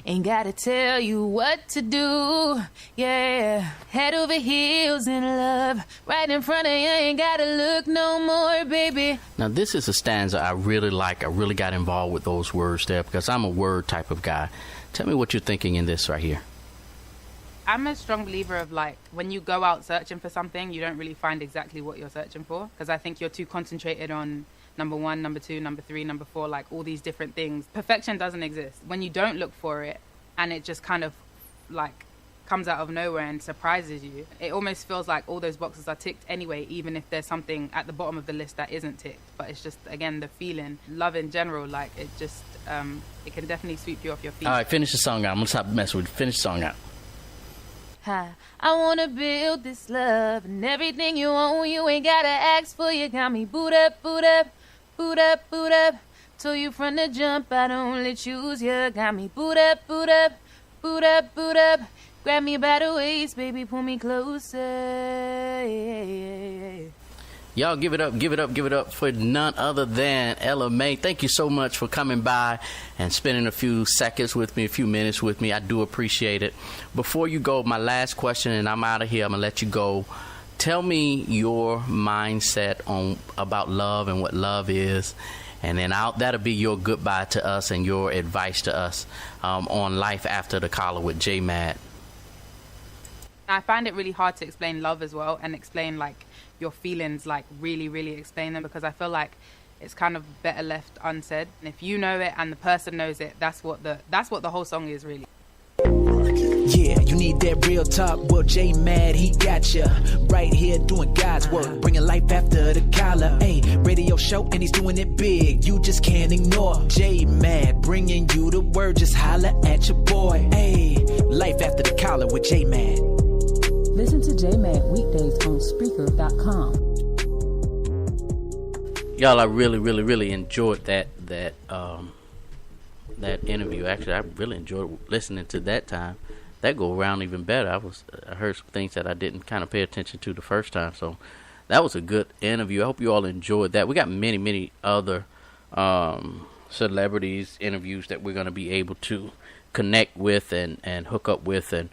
Ain't gotta tell you what to do. Yeah, head over heels in love. Right in front of you, ain't gotta look no more, baby. Now this is a stanza I really like. I really got involved with those words there because I'm a word type of guy. Tell me what you're thinking in this right here. I'm a strong believer of like when you go out searching for something, you don't really find exactly what you're searching for, because I think you're too concentrated on number 1, number 2, number 3, number 4, like all these different things. Perfection doesn't exist. When you don't look for it and it just kind of like comes out of nowhere and surprises you, it almost feels like all those boxes are ticked anyway, even if there's something at the bottom of the list that isn't ticked. But it's just, again, the feeling. Love in general, like it just, it can definitely sweep you off your feet. All right, finish the song out. I'm going to stop messing with you. Finish the song out. Hi, I wanna build this love and everything you want, you ain't gotta ask for. You got me boot up, boot up, boot up, boot up. Told you from the jump I'd only choose you. Got me boot up, boot up, boot up, boot up. Grab me by the waist, baby, pull me closer. Y'all give it up, give it up, give it up for none other than Ella Mai. Thank you so much for coming by and spending a few seconds with me, a few minutes with me. I do appreciate it. Before you go, my last question, and I'm out of here. I'm going to let you go. Tell me your mindset on about love and what love is. And then that'll be your goodbye to us and your advice to us on life after the collar with J Mad. I find it really hard to explain love as well, and explain like your feelings, like really, really explain them, because I feel like it's kind of better left unsaid. And if you know it and the person knows it, that's what the whole song is really. Yeah, you need that real talk. Well, J Mad, he got ya right here doing God's work, bringing life after the collar. Hey, radio show and he's doing it big. You just can't ignore J Mad, bringing you the word. Just holla at your boy. Hey, life after the collar with J Mad. Listen to J Mad weekdays on Spreaker.com. Y'all, I really, really, really enjoyed that interview. Actually, I really enjoyed listening to that time. That go around even better. I heard some things that I didn't kind of pay attention to the first time. So that was a good interview. I hope you all enjoyed that. We got many, many other celebrities interviews that we're going to be able to connect with and hook up with and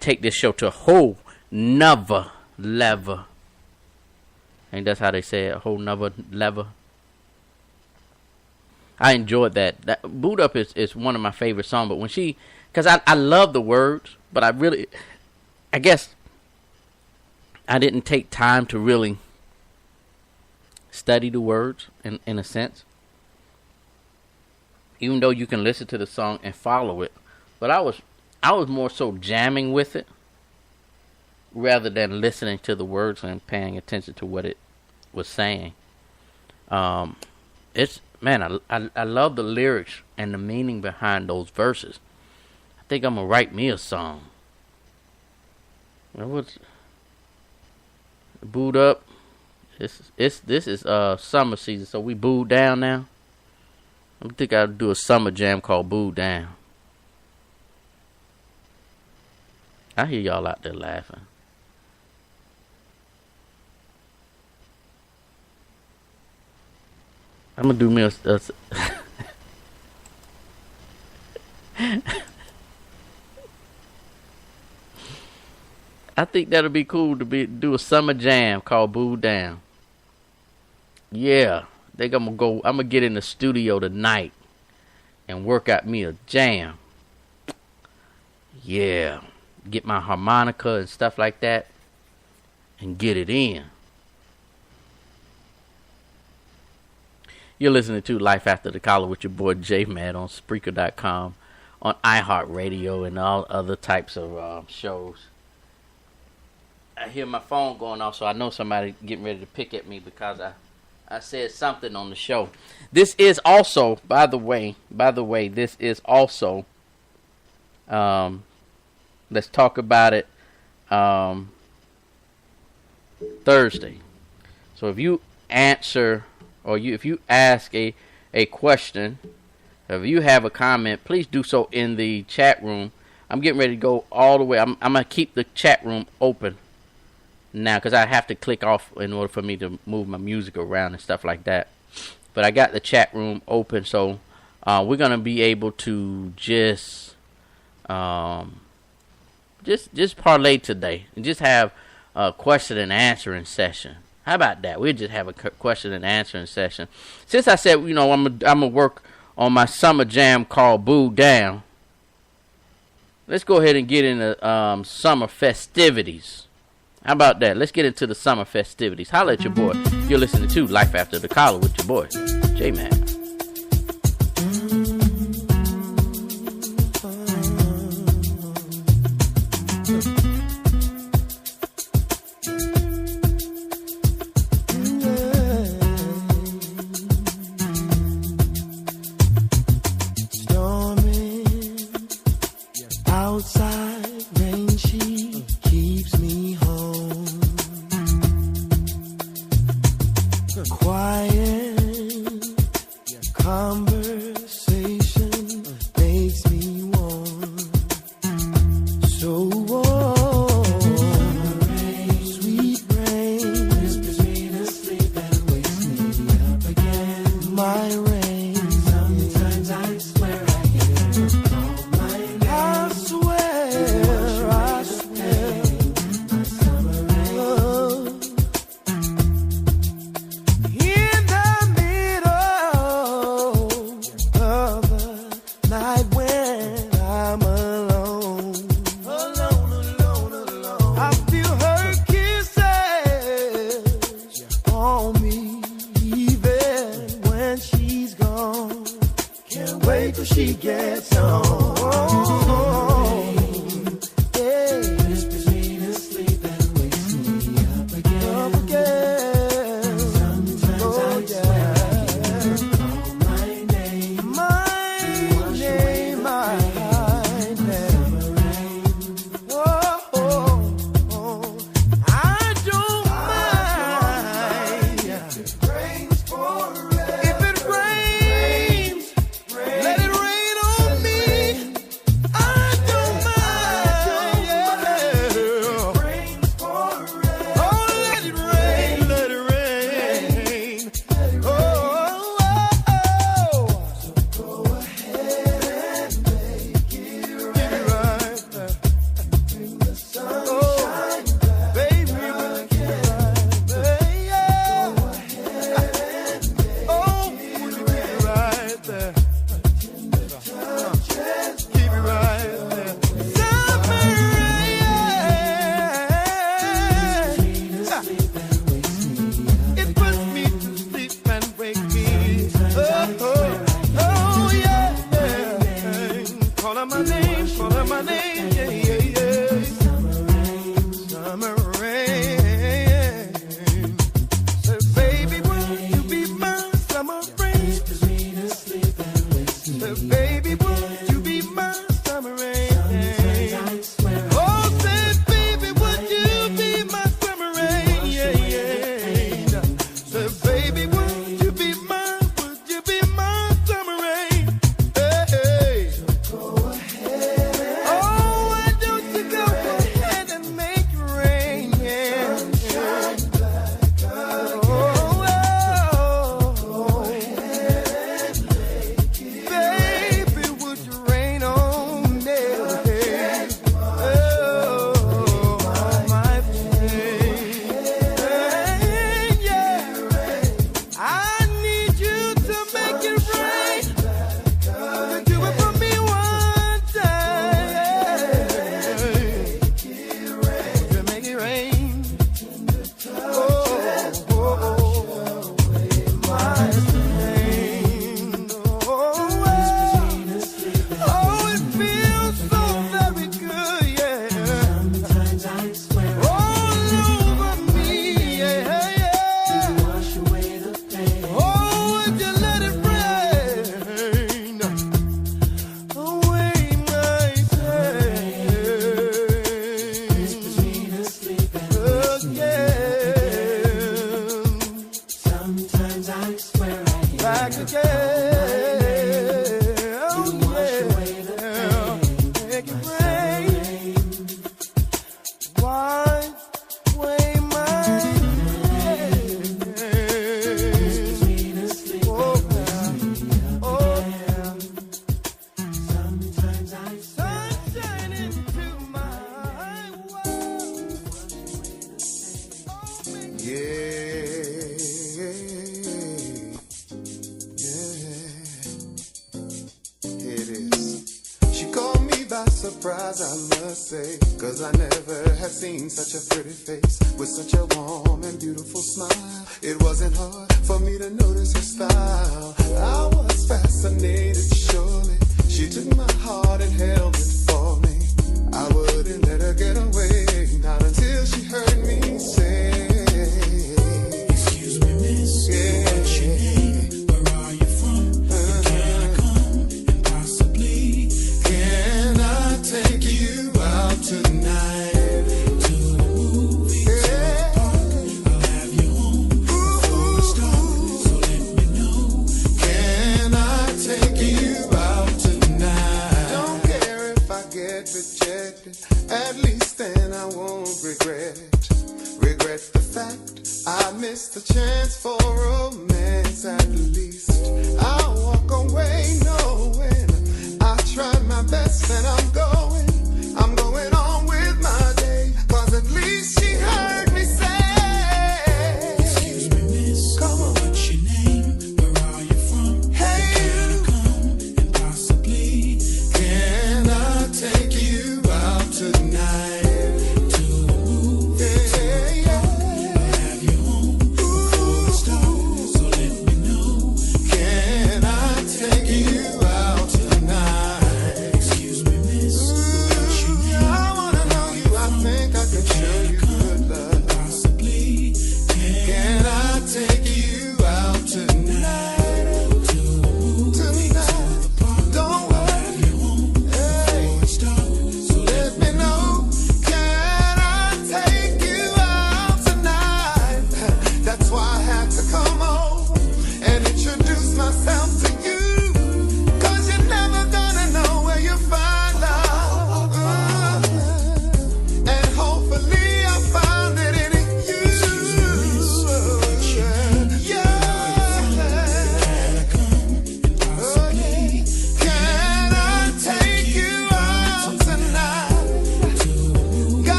take this show to a whole nother level. And that's how they say it, a whole nother level. I enjoyed that. That Boot Up is one of my favorite songs, but when because I love the words, but I guess I didn't take time to really study the words in a sense. Even though you can listen to the song and follow it, but I was more so jamming with it rather than listening to the words and paying attention to what it was saying. I love the lyrics and the meaning behind those verses. I think I'm gonna write me a song. What's Boot Up? This is summer season, so we booed down now. I think I'll do a summer jam called Boo Down. I hear y'all out there laughing. I'm gonna do me a I think that'll be cool to do a summer jam called Boo Down. Yeah, I think I'm gonna get in the studio tonight and work out me a jam. Yeah, get my harmonica and stuff like that and get it in. You're listening to Life After the Collar with your boy J Mad on Spreaker.com, on iHeartRadio, and all other types of shows. I hear my phone going off, so I know somebody getting ready to pick at me because I said something on the show. This is also, by the way, this is also, let's talk about it, Thursday. So if you answer, or if you ask a question, if you have a comment, please do so in the chat room. I'm getting ready to go all the way. I'm going to keep the chat room open now because I have to click off in order for me to move my music around and stuff like that. But I got the chat room open, so we're going to be able to just parlay today and just have a question and answering session. How about that? We'll just have a question and answering session. Since I said, I'm gonna work on my summer jam called Boo Down, let's go ahead and get into summer festivities. How about that? Let's get into the summer festivities. Holla at your boy. You're listening to Life After the Collar with your boy, J-Man. surprised, I must say, 'cause I never have seen such a pretty face with such a warm and beautiful smile. It wasn't hard for me to notice her style. I was fascinated, surely. She took my heart and held it for me. I wouldn't let her get away, not until she heard me say, "Excuse me, miss, what's your name? Where are you from? Can I come and possibly can I take you out tonight to the movie, to the park? I'll have you home before it starts, so let me know. Can I take you out tonight? Don't care if I get rejected, at least then I won't regret it. Regret the fact I missed the chance for romance. At least I'll walk away knowing I tried my best and I'm going on with my day. 'Cause at least she heard me say, "Excuse me, miss, come on, what's your name? Where are you from? Hey, can I come and possibly can I take you out tonight?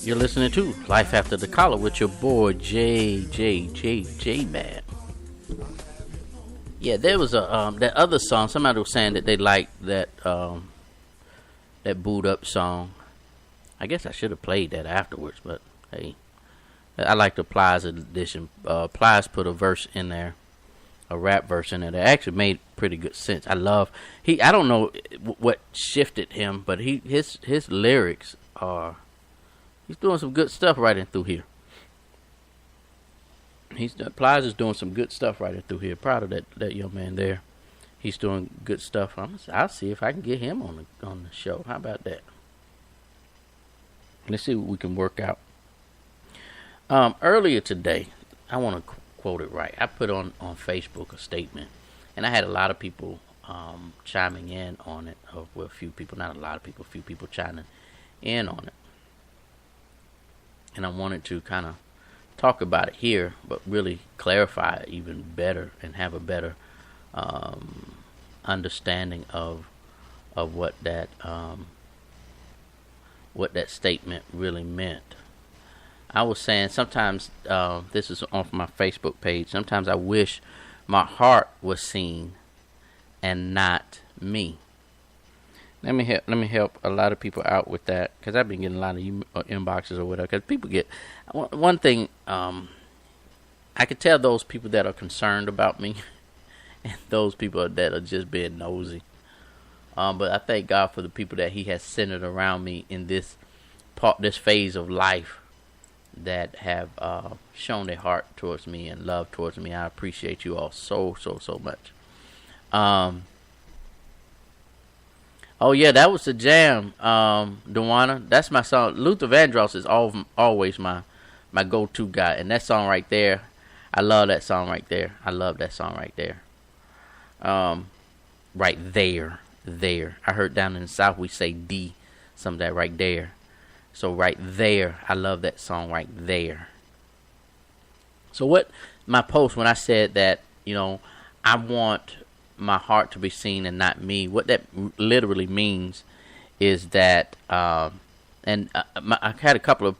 You're listening to Life After the Collar with your boy J Man. Yeah, there was a that other song. Somebody was saying that they liked that that Boot Up song. I guess I should have played that afterwards, but hey, I like the Plies edition. Plies put a verse in there, a rap verse in there that actually made pretty good sense. I don't know what shifted him, but his lyrics are. He's doing some good stuff writing through here. Plies is doing some good stuff writing through here. Proud of that young man there. He's doing good stuff. I'll see if I can get him on the show. How about that? Let's see what we can work out. Earlier today, I want to quote it right. I put on Facebook a statement, and I had a lot of people chiming in on it. Well, a few people, not a lot of people, a few people chiming in on it. And I wanted to kind of talk about it here, but really clarify it even better and have a better understanding of what that statement really meant. I was saying sometimes this is on my Facebook page. Sometimes I wish my heart was seen and not me. Let me help a lot of people out with that, because I've been getting a lot of inboxes or whatever. Because people get one thing. I could tell those people that are concerned about me, and those people that are just being nosy. But I thank God for the people that He has centered around me in this phase of life that have shown their heart towards me and love towards me. I appreciate you all so much. Oh yeah, that was the jam, Dewana. That's my song. Luther Vandross is always my go-to guy, and that song right there, I love that song right there. I love that song right there. Right there. I heard down in the South we say D, some of that right there. So right there, I love that song right there. So what my post when I said that, I want my heart to be seen and not me, what that literally means is that, I had a couple of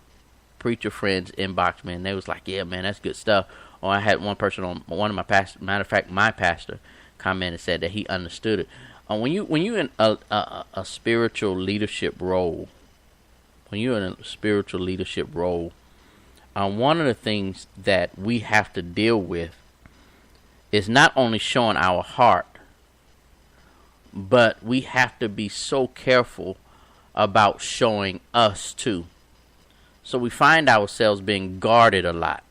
preacher friends inbox me, and they was like, yeah, man, that's good stuff. Or I had one person on one of my pastors, matter of fact, my pastor commented, said that he understood it. When you in a spiritual leadership role, one of the things that we have to deal with is not only showing our heart, but we have to be so careful about showing us too. So we find ourselves being guarded a lot.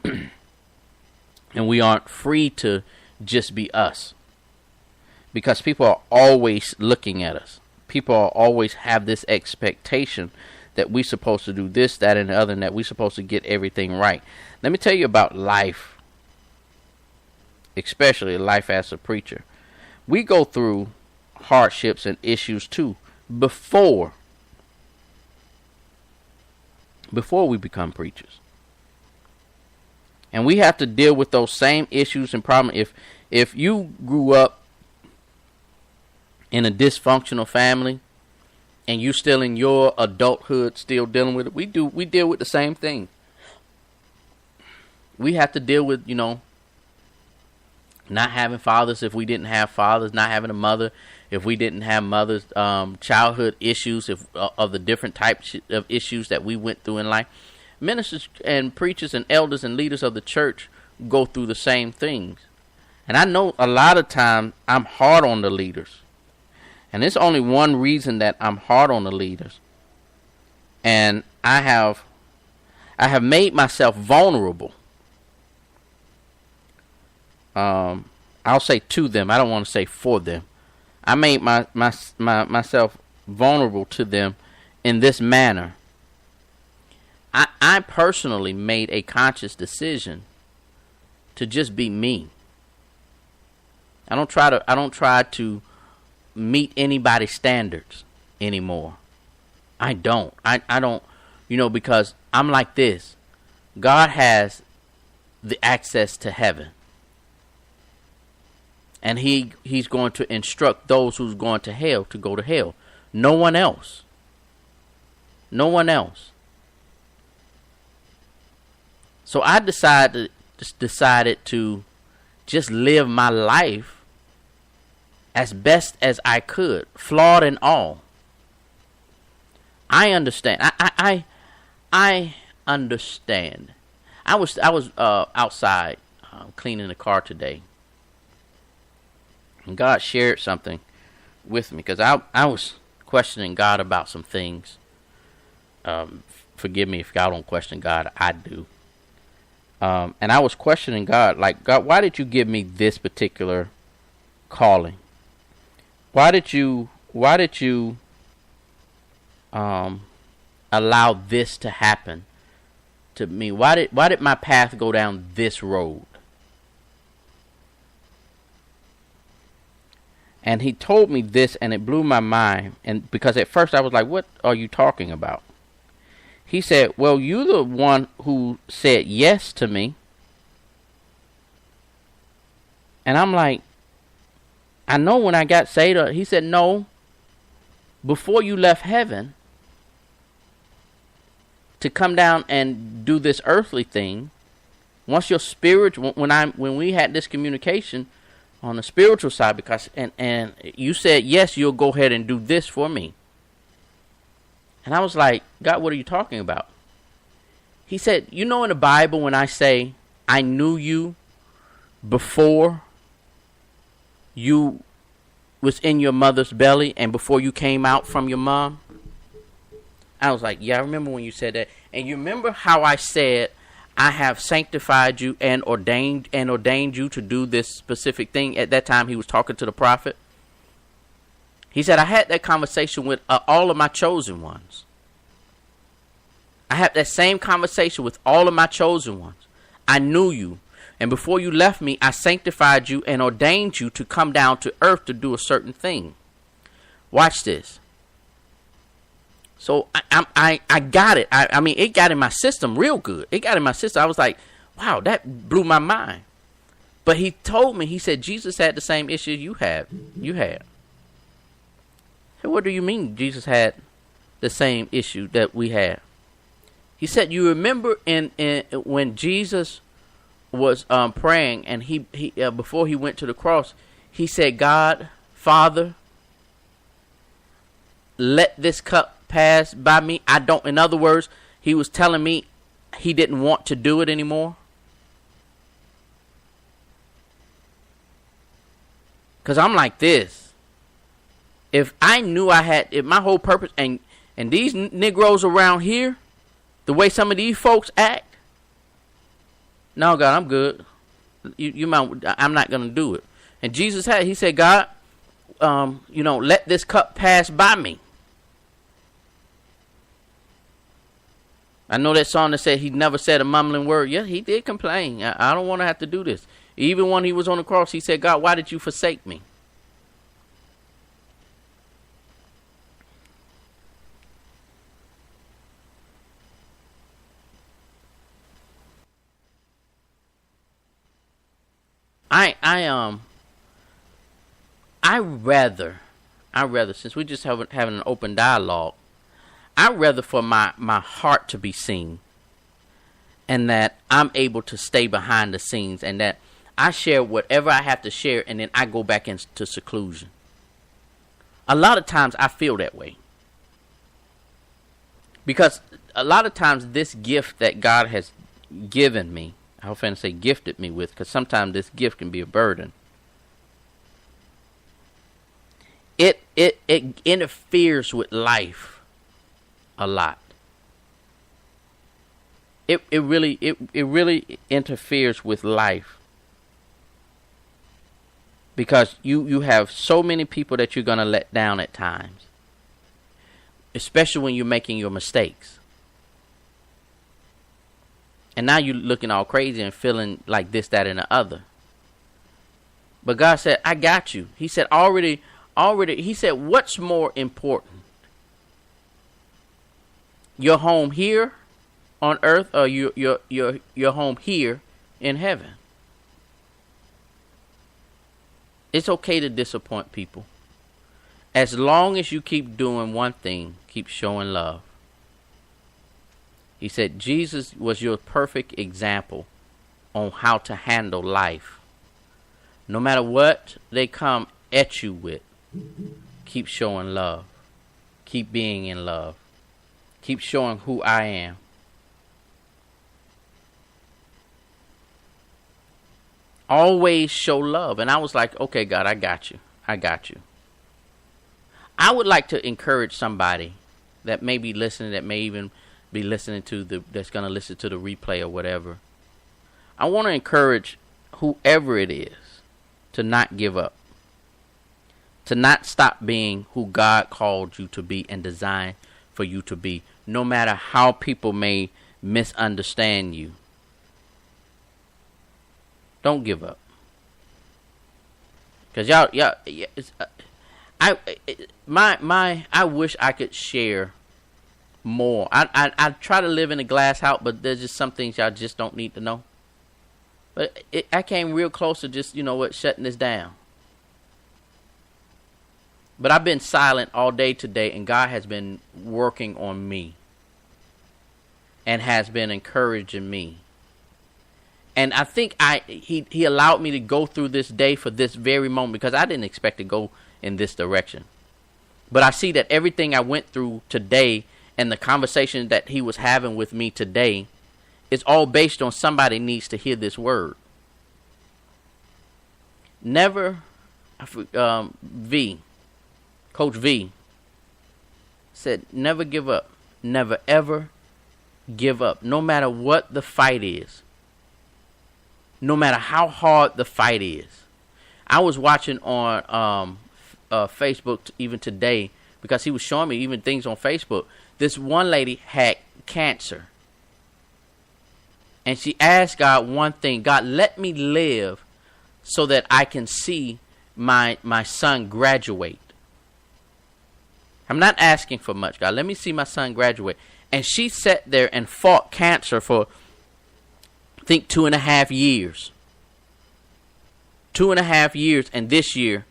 And we aren't free to just be us. Because people are always looking at us. People always have this expectation that we're supposed to do this, that, and the other, and that we're supposed to get everything right. Let me tell you about life, especially life as a preacher. We go through hardships and issues too before we become preachers. And we have to deal with those same issues and problems. If you grew up in a dysfunctional family and you still in your adulthood still dealing with it, we deal with the same thing. We have to deal with, not having fathers if we didn't have fathers, not having a mother if we didn't have mothers, childhood issues of the different types of issues that we went through in life. Ministers and preachers and elders and leaders of the church go through the same things. And I know a lot of times I'm hard on the leaders. And there's only one reason that I'm hard on the leaders. And I have made myself vulnerable. I'll say to them. I don't want to say for them. I made myself vulnerable to them in this manner. I personally made a conscious decision to just be me. I don't try to meet anybody's standards anymore. I don't, because I'm like this. God has the access to heaven. And he's going to instruct those who's going to hell to go to hell. No one else. No one else. So I decided to just live my life as best as I could, flawed and all. I understand. I understand. I was outside cleaning the car today, and God shared something with me because I was questioning God about some things. Forgive me if y'all don't question God. I do. And I was questioning God, like, God, why did you give me this particular calling? Why did you allow this to happen to me? Why did my path go down this road? And he told me this, and it blew my mind. And because at first I was like, what are you talking about? He said, well, you're the one who said yes to me. And I'm like, I know when I got saved. He said, no, before you left heaven to come down and do this earthly thing, once your spirit, when we had this communication on the spiritual side, because and you said, yes, you'll go ahead and do this for me. And I was like, God, what are you talking about? He said, in the Bible when I say, I knew you before you was in your mother's belly and before you came out from your mom? I was like, yeah, I remember when you said that. And you remember how I said, I have sanctified you and ordained you to do this specific thing. At that time, he was talking to the prophet. He said, I had that conversation with all of my chosen ones. I had that same conversation with all of my chosen ones. I knew you. And before you left me, I sanctified you and ordained you to come down to earth to do a certain thing. Watch this. So I got it. I mean, it got in my system real good. It got in my system. I was like, wow, that blew my mind. But he told me, he said, Jesus had the same issue you had. So what do you mean Jesus had the same issue that we had? He said, you remember when Jesus was praying and he before he went to the cross, he said, God, Father, let this cup pass by me. In other words, he was telling me he didn't want to do it anymore. Because I'm like this. If I knew if my whole purpose, and these Negroes around here, the way some of these folks act, no, God, I'm good. I'm not going to do it. And Jesus he said, God, let this cup pass by me. I know that song that said he never said a mumbling word. Yeah, he did complain. I don't want to have to do this. Even when he was on the cross, he said, God, why did you forsake me? I rather, since we just having an open dialogue, I'd rather for my heart to be seen, and that I'm able to stay behind the scenes, and that I share whatever I have to share, and then I go back into seclusion. A lot of times I feel that way. Because a lot of times this gift that God has given me, I often say gifted me with, because sometimes this gift can be a burden. It interferes with life a lot. It really interferes with life. Because you have so many people that you're going to let down at times. Especially when you're making your mistakes. And now you're looking all crazy and feeling like this, that, and the other. But God said, I got you. He said, already, he said, what's more important? Your home here on earth or your home here in heaven? It's okay to disappoint people. As long as you keep doing one thing, keep showing love. He said Jesus was your perfect example on how to handle life. No matter what they come at you with, keep showing love. Keep being in love. Keep showing who I am. Always show love. And I was like, okay, God, I got you. I got you. I would like to encourage somebody that may be listening, that may even be listening to that's going to listen to the replay or whatever. I want to encourage whoever it is to not give up. To not stop being who God called you to be and designed for you to be. No matter how people may misunderstand you. Don't give up. Because y'all, I wish I could share more. I try to live in a glass house, but there's just some things y'all just don't need to know. But I came real close to just, shutting this down. But I've been silent all day today, and God has been working on me. And has been encouraging me. And I think he allowed me to go through this day for this very moment, because I didn't expect to go in this direction. But I see that everything I went through today and the conversation that he was having with me today is all based on somebody needs to hear this word. Never Coach V said, never give up. Never, ever give up. No matter what the fight is. No matter how hard the fight is. I was watching on Facebook even today, because he was showing me even things on Facebook. This one lady had cancer. And she asked God one thing. God, let me live so that I can see my son graduate. I'm not asking for much, God. Let me see my son graduate. And she sat there and fought cancer for, I think, 2.5 years. 2.5 years, and this year,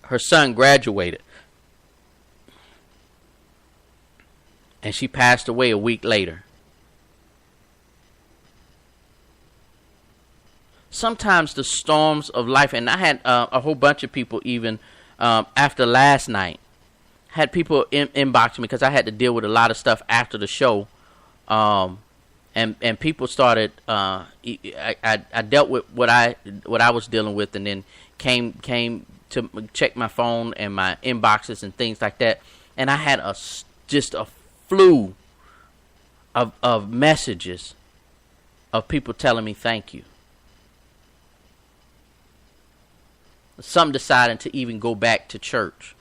her son graduated. And she passed away a week later. Sometimes the storms of life, and I had a whole bunch of people even after last night, had people inbox me because I had to deal with a lot of stuff after the show. And people started, I dealt with what I was dealing with, and then came to check my phone and my inboxes and things like that. And I had just a flew of messages of people telling me thank you. Some deciding to even go back to church.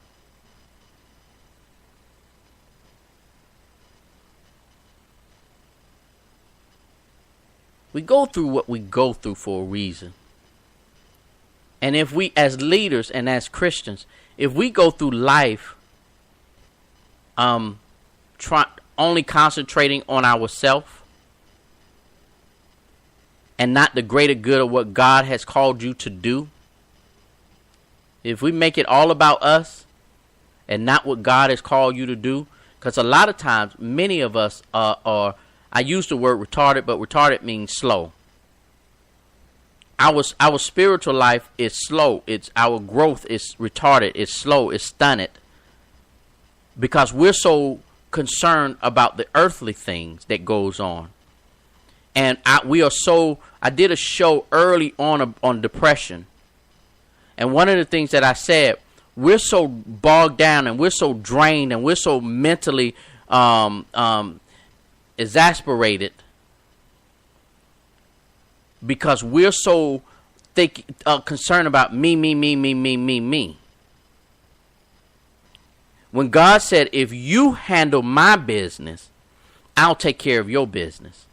We go through what we go through for a reason. And if we, as leaders and as Christians, if we go through life only concentrating on ourselves and not the greater good of what God has called you to do, if we make it all about us and not what God has called you to do, because a lot of times, many of us are, I use the word retarded, but retarded means slow. Our spiritual life is slow. Our growth is retarded. It's slow. It's stunted. Because we're so concerned about the earthly things that goes on. And I did a show early on depression. And one of the things that I said, we're so bogged down and we're so drained and we're so mentally exasperated because we're so concerned about me. When God said, if you handle my business, I'll take care of your business.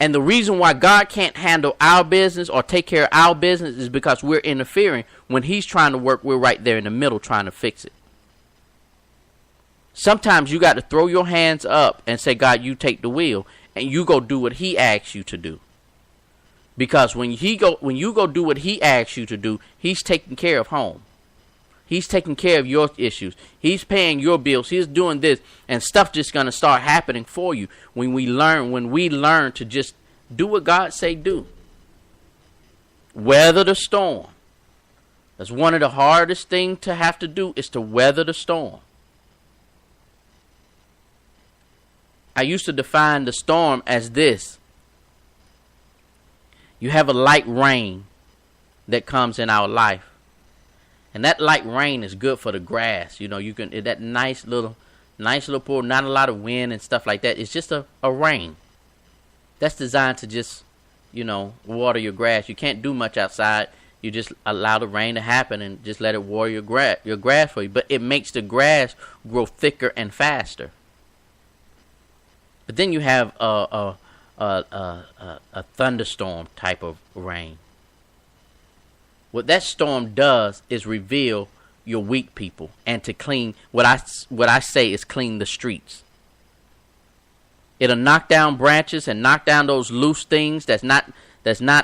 And the reason why God can't handle our business or take care of our business is because we're interfering. When he's trying to work, we're right there in the middle trying to fix it. Sometimes you got to throw your hands up and say, God, you take the wheel, and you go do what he asks you to do. Because when you go do what he asks you to do, he's taking care of home. He's taking care of your issues. He's paying your bills. He's doing this, and stuff just going to start happening for you when we learn to just do what God say do. Weather the storm. That's one of the hardest things to have to do, is to weather the storm. I used to define the storm as this. You have a light rain that comes in our life. And that light rain is good for the grass. You know, you can, that nice little pour, not a lot of wind and stuff like that. It's just a rain. That's designed to just, water your grass. You can't do much outside. You just allow the rain to happen and just let it water your grass for you. But it makes the grass grow thicker and faster. But then you have a thunderstorm type of rain. What that storm does is reveal your weak people and to clean, what I say is clean the streets. It'll knock down branches and knock down those loose things that's not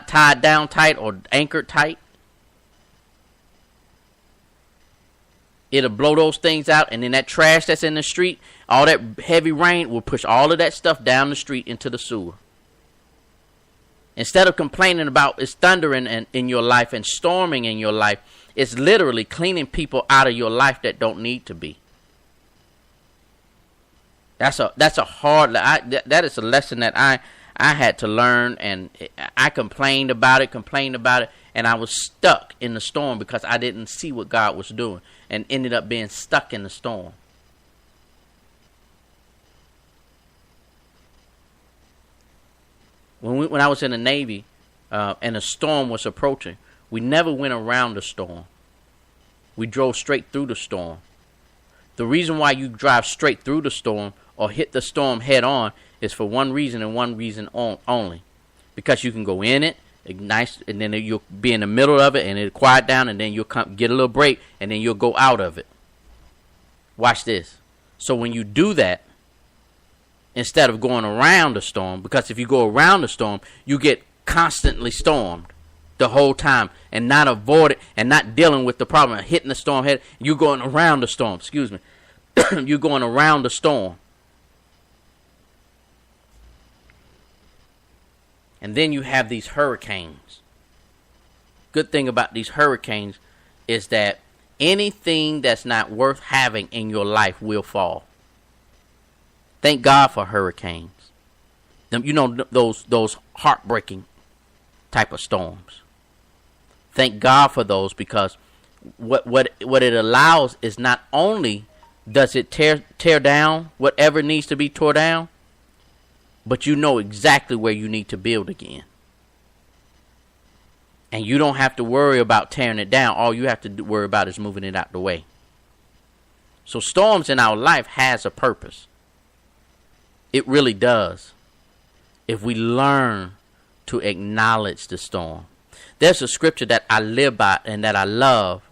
tied down tight or anchored tight. It'll blow those things out, and then that trash that's in the street, all that heavy rain will push all of that stuff down the street into the sewer. Instead of complaining about it's thundering in your life and storming in your life, it's literally cleaning people out of your life that don't need to be. That is a lesson that I had to learn, and I complained about it, and I was stuck in the storm because I didn't see what God was doing and ended up being stuck in the storm. When I was in the Navy and a storm was approaching, we never went around the storm. We drove straight through the storm. The reason why you drive straight through the storm or hit the storm head on is for one reason and one reason only. Because you can go in it, ignite, and then you'll be in the middle of it, and it'll quiet down, and then you'll get a little break, and then you'll go out of it. Watch this. So when you do that, instead of going around the storm, because if you go around the storm, you get constantly stormed the whole time and not avoid it and not dealing with the problem of hitting the storm head. You're going around the storm. Excuse me. You're going around the storm. And then you have these hurricanes. Good thing about these hurricanes is that anything that's not worth having in your life will fall. Thank God for hurricanes. You know, those heartbreaking type of storms. Thank God for those, because what it allows is not only does it tear down whatever needs to be tore down, but you know exactly where you need to build again. And you don't have to worry about tearing it down. All you have to worry about is moving it out the way. So storms in our life has a purpose. It really does. If we learn to acknowledge the storm. There's a scripture that I live by and that I love.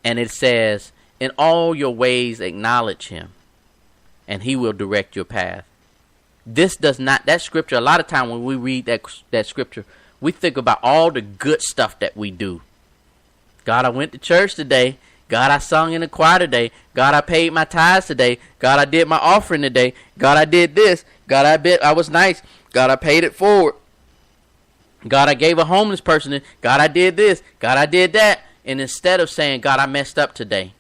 And it says, in all your ways acknowledge him, and he will direct your path. This does not, that scripture, a lot of time when we read that scripture, we think about all the good stuff that we do. God, I went to church today. God, I sung in the choir today. God, I paid my tithes today. God, I did my offering today. God, I did this. God, I was nice. God, I paid it forward. God, I gave a homeless person. God, I did this. God, I did that. And instead of saying, God, I messed up today.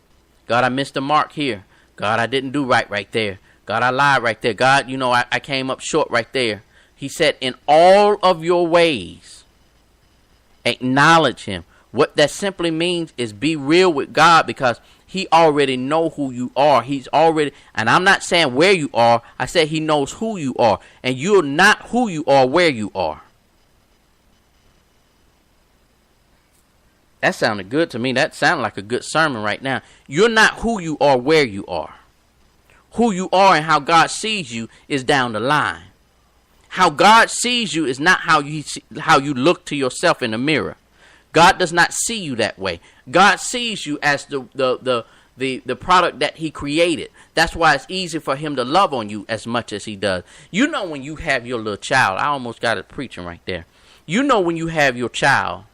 God, I missed the mark here. God, I didn't do right there. God, I lied right there. God, you know, I came up short right there. He said, in all of your ways, acknowledge him. What that simply means is be real with God, because he already know who you are. He's already, and I'm not saying where you are. I said he knows who you are. And you're not who you are where you are. That sounded good to me. That sounded like a good sermon right now. You're not who you are where you are. Who you are and how God sees you is down the line. How God sees you is not how you look to yourself in the mirror. God does not see you that way. God sees you as the product that he created. That's why it's easy for him to love on you as much as he does. You know, when you have your little child, I almost got it preaching right there. You know, when you have your child,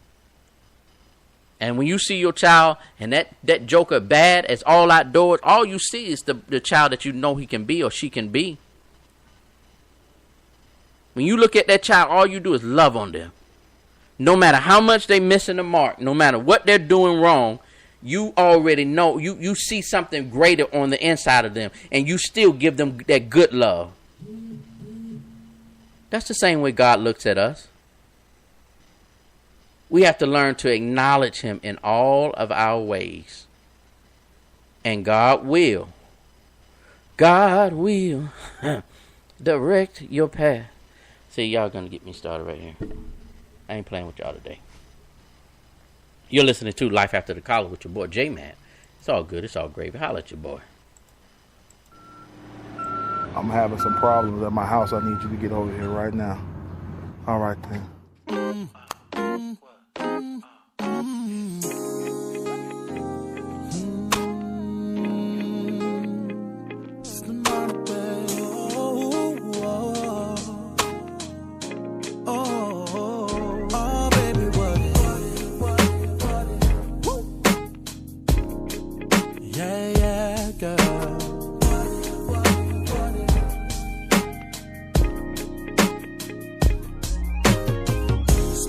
and when you see your child and that joker bad as all outdoors, all you see is the child that you know he can be or she can be. When you look at that child, all you do is love on them. No matter how much they missing the mark, no matter what they're doing wrong, you already know, you see something greater on the inside of them, and you still give them that good love. That's the same way God looks at us. We have to learn to acknowledge him in all of our ways. And God will direct your path. See, y'all gonna get me started right here. I ain't playing with y'all today. You're listening to Life After the Collar with your boy J-Man. It's all good. It's all gravy. Holla at your boy. I'm having some problems at my house. I need you to get over here right now. All right, then.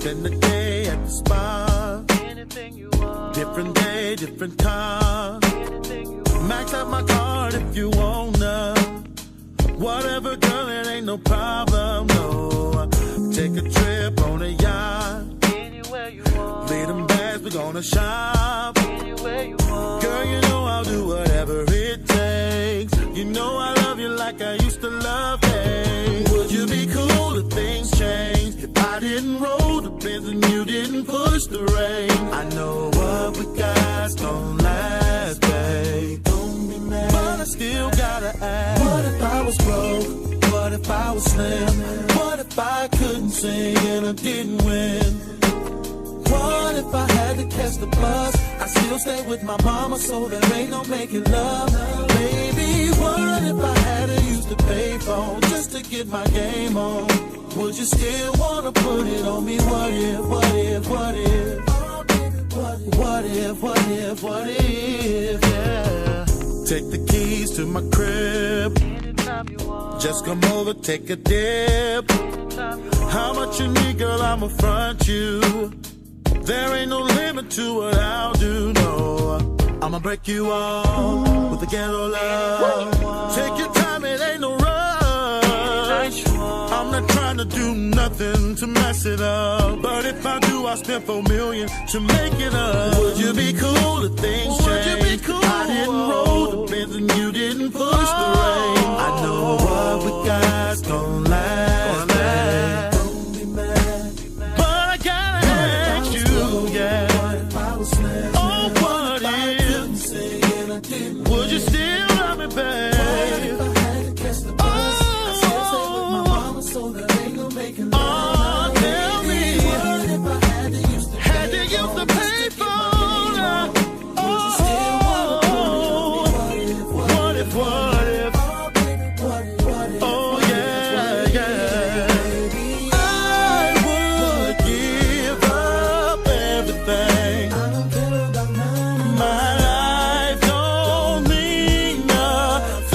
Spend the day at the spa. Anything you want. Different day, different car. Anything you want. Max out my card if you wanna. Whatever, girl, it ain't no problem, no. take a trip on a yacht. Anywhere you want. Lay them bags, we're gonna shop. Anywhere you want. Girl, you know I'll do whatever it takes. You know I love you like I used to love you. Would you be cool if things change? If I didn't roll the Benz and you didn't push the rain. I know what we got's gonna last, babe. Don't be mad, but I still gotta ask. What if I was broke? What if I was slim? What if I couldn't sing and I didn't win? What if I had to catch the bus? I still stay with my mama, so there ain't no making love. Baby, what if I had to use the payphone just to get my game on? Would you still wanna put it on me? What if, what if, what if? What if, what if, what if, yeah. Take the keys to my crib. Just come over, take a dip. How much you need, girl, I'ma front you. There ain't no limit to what I'll do, no. I'ma break you off with the ghetto love. Take your time, it ain't no rush. I'm not trying to do nothing to mess it up, but if I do, I'll spend $4 million to make it up. Would you be cool if things change? Would you be cool? I didn't roll the Benz and you didn't push the rain. I know what we got's gonna last, babe. Don't be mad, but I gotta ask you, yeah. Oh, what if? Would you still love me, babe? Oh, tell me, had to use the payphone. Oh, what if, what if? Oh, yeah, yeah. I would give up everything. My life don't mean nothing.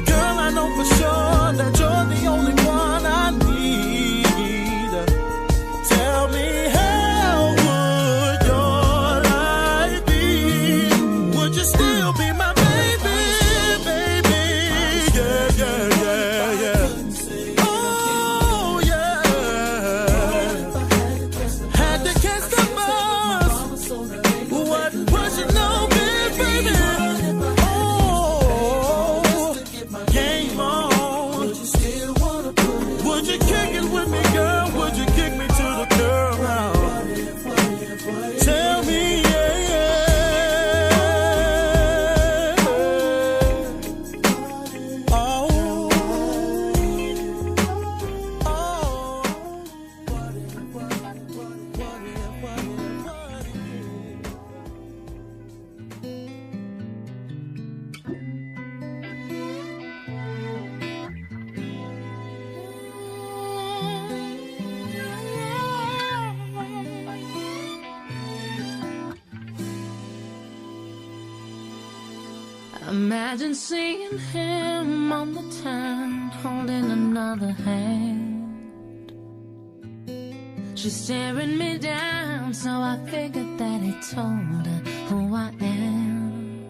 Girl, I know for sure that you're the only one I need. Tell me, how would your life be? Would you still be my baby, baby? Yeah, yeah, yeah, yeah. Oh, yeah. Had to catch the bus. Wasn't pushing no big, baby. Oh, game on. Would you kick it with me, girl? Would you kick me to the girl? Tell me, yeah, yeah. Oh, Imagine seeing him on the town, holding another hand. She's staring me down, so I figured that he told her who I am.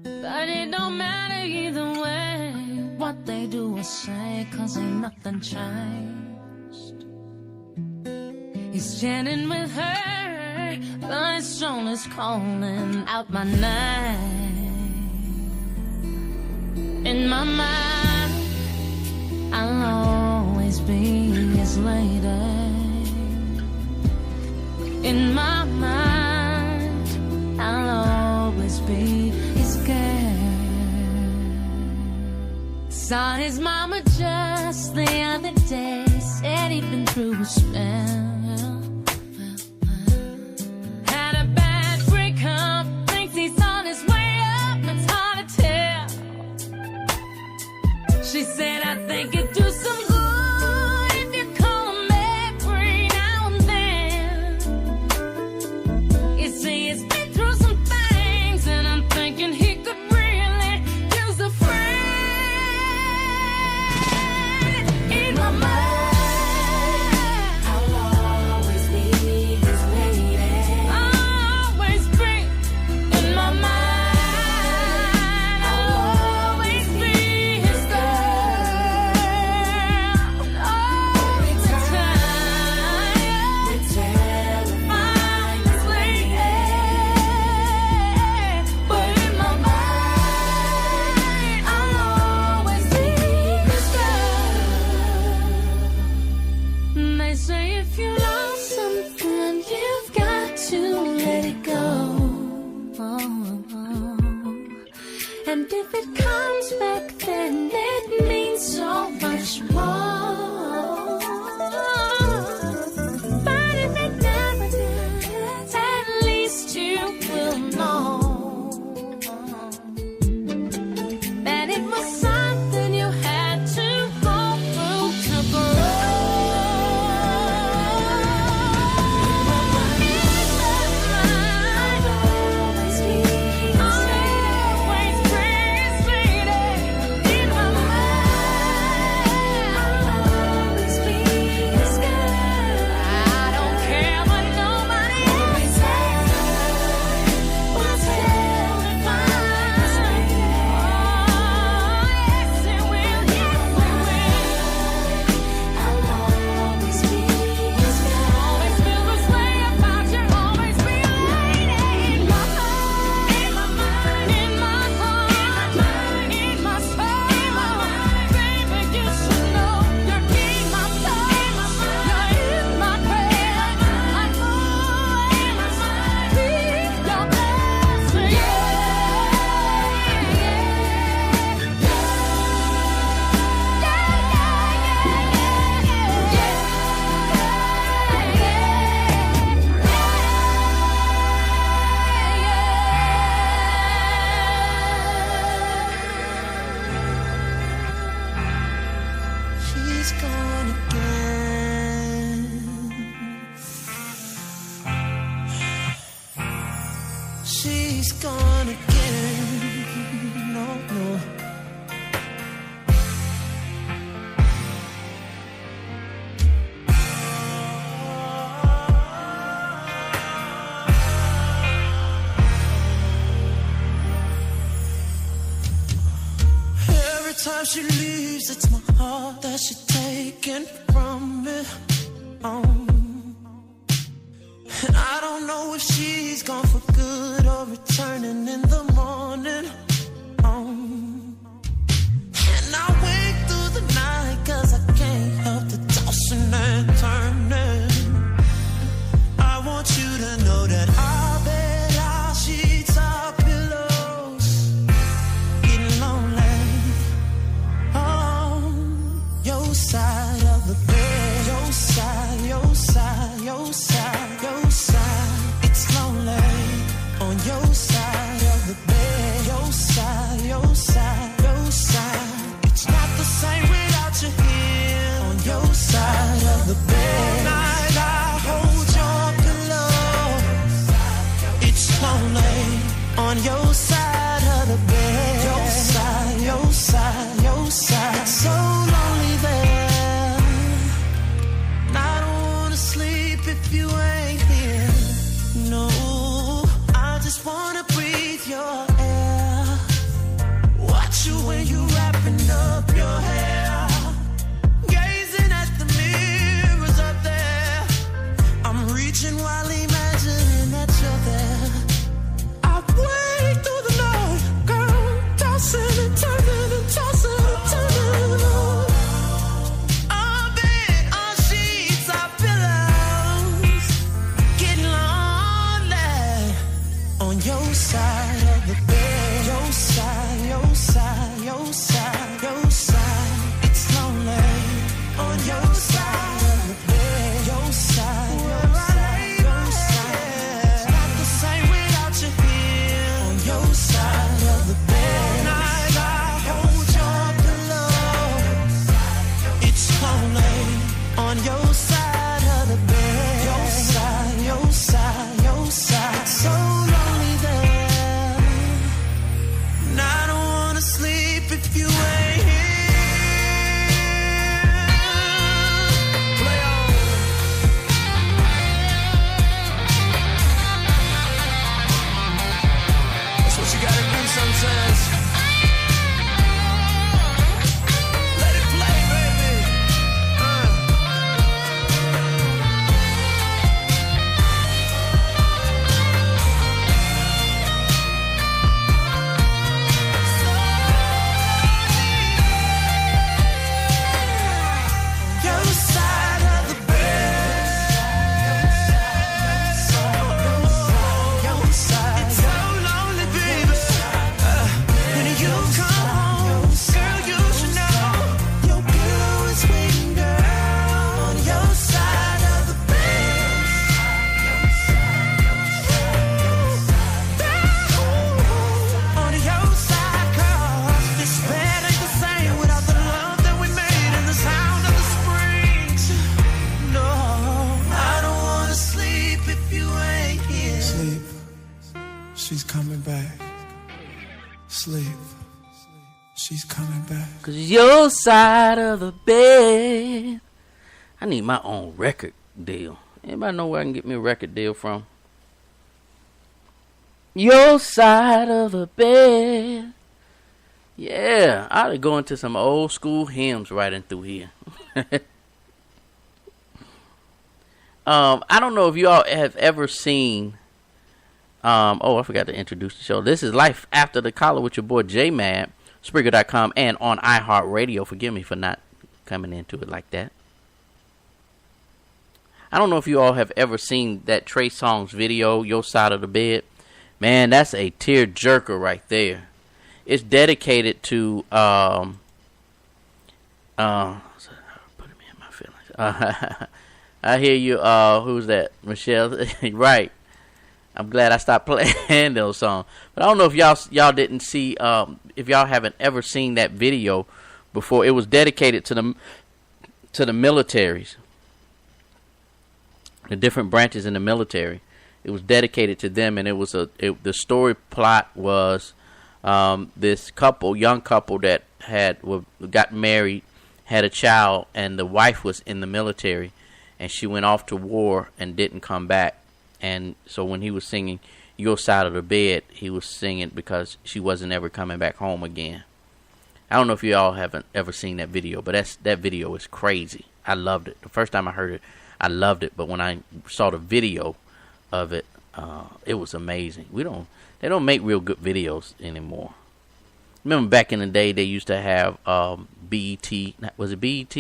But it don't matter either way, what they do or say, 'cause ain't nothing changed. He's standing with her, but his soul is calling out my name. In my mind, I'll always be his lady. In my mind, I'll always be his girl. Saw his mama just the other day, said he'd been through a spell. Had a bad breakup, thinks he's on his way up, it's hard to tell. She said, I think it'd do some good if you call him every now and then. You see, he's been through some things, and I'm thinking he could really use a friend. In my mind, I'll always be his lady. I'll always be in my mind. I'll always be his girl. much more. But if it never does, at least you will know that it was something you had to go through to grow. She's gone again. She's gone again. No, no. Every time she leaves, it's my heart that she's taken from me. And I don't know if she's gone for good or returning in the morning. And I wake through the night 'cause I can't help the tossing and turning. I want you to know that I'll bet our sheets are pillows, getting lonely on your side of the bed. Your side, your side, your side, your side. It's lonely on your side of the bed. Your side, your side, your side. It's not the same without you here on your side of the bed. Night I hold your pillow. It's lonely on your side of the bed. Your side, your side, your side. It's so lonely there. And I don't wanna sleep if you ain't here. No, I just wanna breathe your air. Watch you when you wrapping up your hair. Gazing at the mirrors up there. I'm reaching while imagining that you're there. I wake through the night, girl, tossing and turning and tossing and turning. Our bed, our sheets, our pillows, getting lonely on your side of the bed. Your side, your side, your side, your side. It's lonely on your side of the bed. Your side, your side, your side. It's not the same without you here on your side of the bed. Night I hold your pillow. It's lonely on your side of the bed. Your side, your side, your side. It's so lonely there. And I don't wanna sleep if you ain't here. Play on. That's what you gotta do sometimes. Let it play, baby. Sleep. She's coming back. 'Cause your side of the bed. I need my own record deal. Anybody know where I can get me a record deal from? Your side of the bed. Yeah, I ought to go into some old school hymns right in through here. I don't know if you all have ever seen. I forgot to introduce the show. This is Life After the Collar with your boy J Mad, Spreaker.com, and on iHeartRadio. Forgive me for not coming into it like that. I don't know if you all have ever seen that Trey Songz video, Your Side of the Bed. Man, that's a tear jerker right there. It's dedicated to put me in my feelings. I hear you. Who's that? Michelle. Right. I'm glad I stopped playing those songs. But I don't know if y'all didn't see. If y'all haven't ever seen that video before, it was dedicated to the militaries, the different branches in the military. It was dedicated to them, and the story plot was this young couple that got married, had a child, and the wife was in the military, and she went off to war and didn't come back. And so when he was singing Your Side of the Bed, he was singing because she wasn't ever coming back home again. I don't know if you all haven't ever seen that video, but that video is crazy. I loved it. The first time I heard it, I loved it. But when I saw the video of it, it was amazing. They don't make real good videos anymore. Remember back in the day, they used to have BET. Was it BET?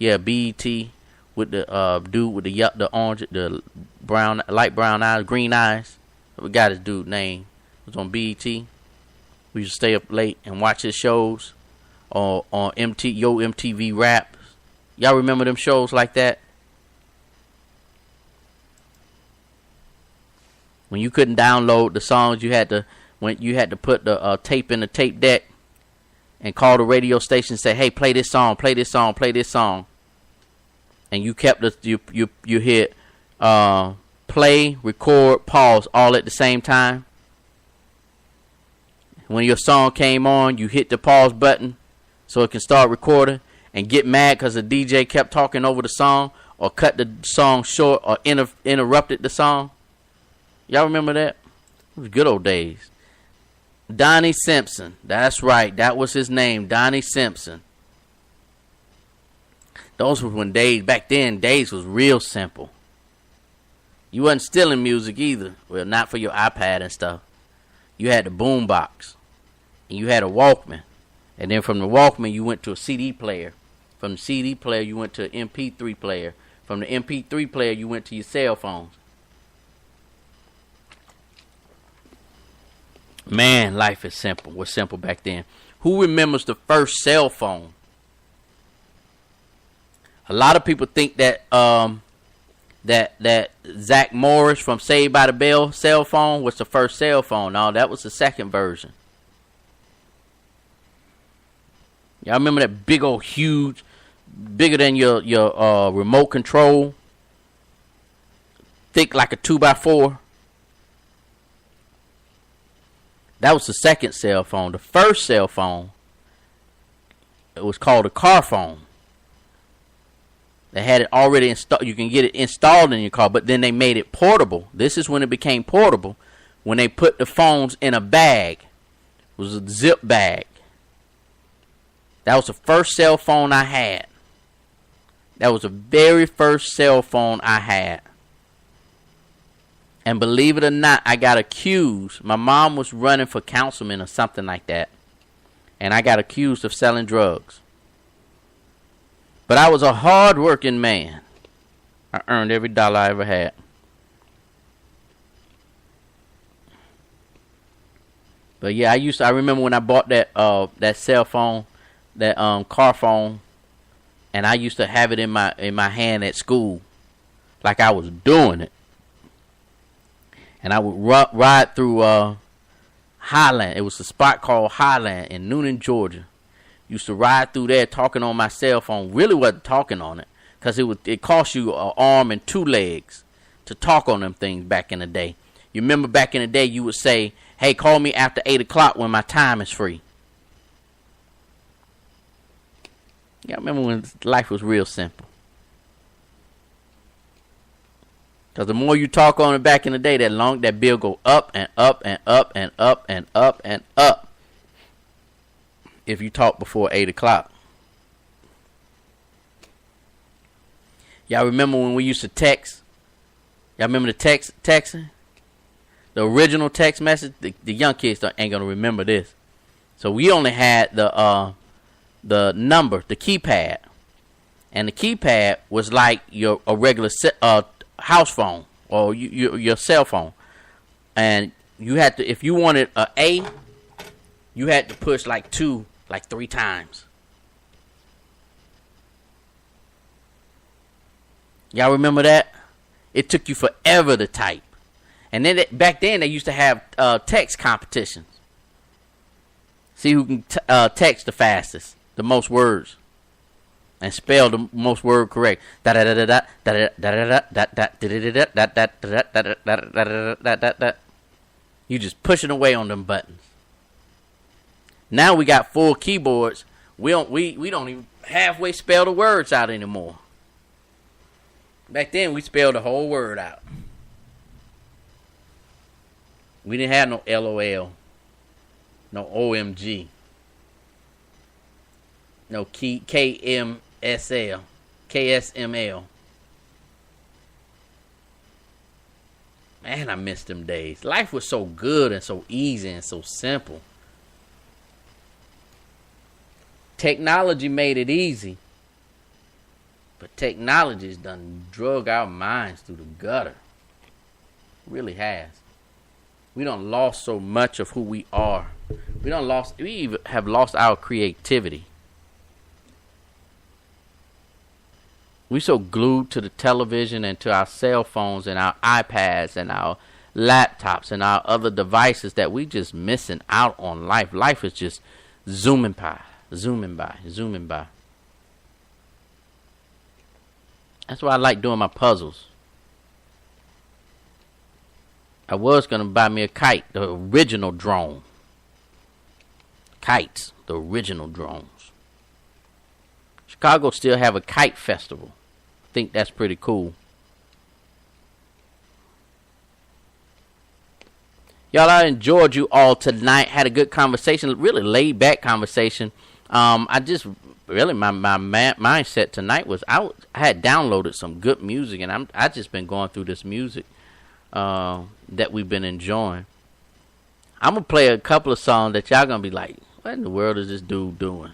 Yeah, BET with the dude with the orange, the brown, light brown eyes, green eyes. I forgot his dude's name. It was on BET. We used to stay up late and watch his shows on MTV Raps. Y'all remember them shows like that? When you couldn't download the songs, you had to put the tape in the tape deck and call the radio station and say, "Hey, play this song, play this song, play this song." And you kept you hit play, record, pause all at the same time. When your song came on, you hit the pause button so it can start recording, and get mad because the DJ kept talking over the song or cut the song short or interrupted the song. Y'all remember that? It was good old days. Donnie Simpson. That's right. That was his name. Donnie Simpson. Those were when back then, days was real simple. You wasn't stealing music either. Well, not for your iPad and stuff. You had the boombox. And you had a Walkman. And then from the Walkman, you went to a CD player. From the CD player, you went to an MP3 player. From the MP3 player, you went to your cell phones. Man, life is simple. Was simple back then. Who remembers the first cell phone? A lot of people think that that Zach Morris from Saved by the Bell cell phone was the first cell phone. No, that was the second version. Y'all remember that big old huge, bigger than your remote control, thick like a 2x4? That was the second cell phone. The first cell phone, it was called a car phone. They had it already installed. You can get it installed in your car, but then they made it portable. This is when it became portable, when they put the phones in a bag. It was a zip bag. That was the first cell phone I had. That was the very first cell phone I had. And believe it or not, I got accused. My mom was running for councilman or something like that. And I got accused of selling drugs. But I was a hard-working man. I earned every dollar I ever had. But yeah, I remember when I bought that cell phone, that car phone, and I used to have it in my hand at school, like I was doing it. And I would ride through Highland. It was a spot called Highland in Noonan, Georgia. Used to ride through there talking on my cell phone. Really wasn't talking on it, because it cost you an arm and two legs to talk on them things back in the day. You remember back in the day, you would say, Hey, call me after 8 o'clock when my time is free. Yeah, I remember when life was real simple. Because the more you talk on it back in the day, that bill go up and up and up and up and up and up. If you talk before 8 o'clock. Y'all remember when we used to text? Y'all remember the texting? The original text message? The young kids ain't going to remember this. So we only had the number, the keypad. And the keypad was like a regular house phone or your cell phone. And you had to, if you wanted an A, you had to push like 3 times. Y'all remember that? It took you forever to type. And then back then they used to have text competitions. See who can text the fastest, the most words, and spell the most word correct. You just pushing away on them buttons. Now we got full keyboards. We don't even halfway spell the words out anymore. Back then we spelled the whole word out. We didn't have no LOL, no OMG, no KMSL, KSML. Man, I miss them days. Life was so good and so easy and so simple. Technology made it easy, but technology's done drug our minds through the gutter. It really has. We done lost so much of who we are. We even have lost our creativity. We so glued to the television and to our cell phones and our iPads and our laptops and our other devices that we just missing out on life. Life is just zooming by. That's why I like doing my puzzles. I was going to buy me a kite, the original drone. Kites, the original drones. Chicago still have a kite festival. I think that's pretty cool. Y'all, I enjoyed you all tonight. Had a good conversation, really laid back conversation. My mindset tonight was I had downloaded some good music, and I just been going through this music that we've been enjoying. I'm gonna play a couple of songs that y'all gonna be like, what in the world is this dude doing?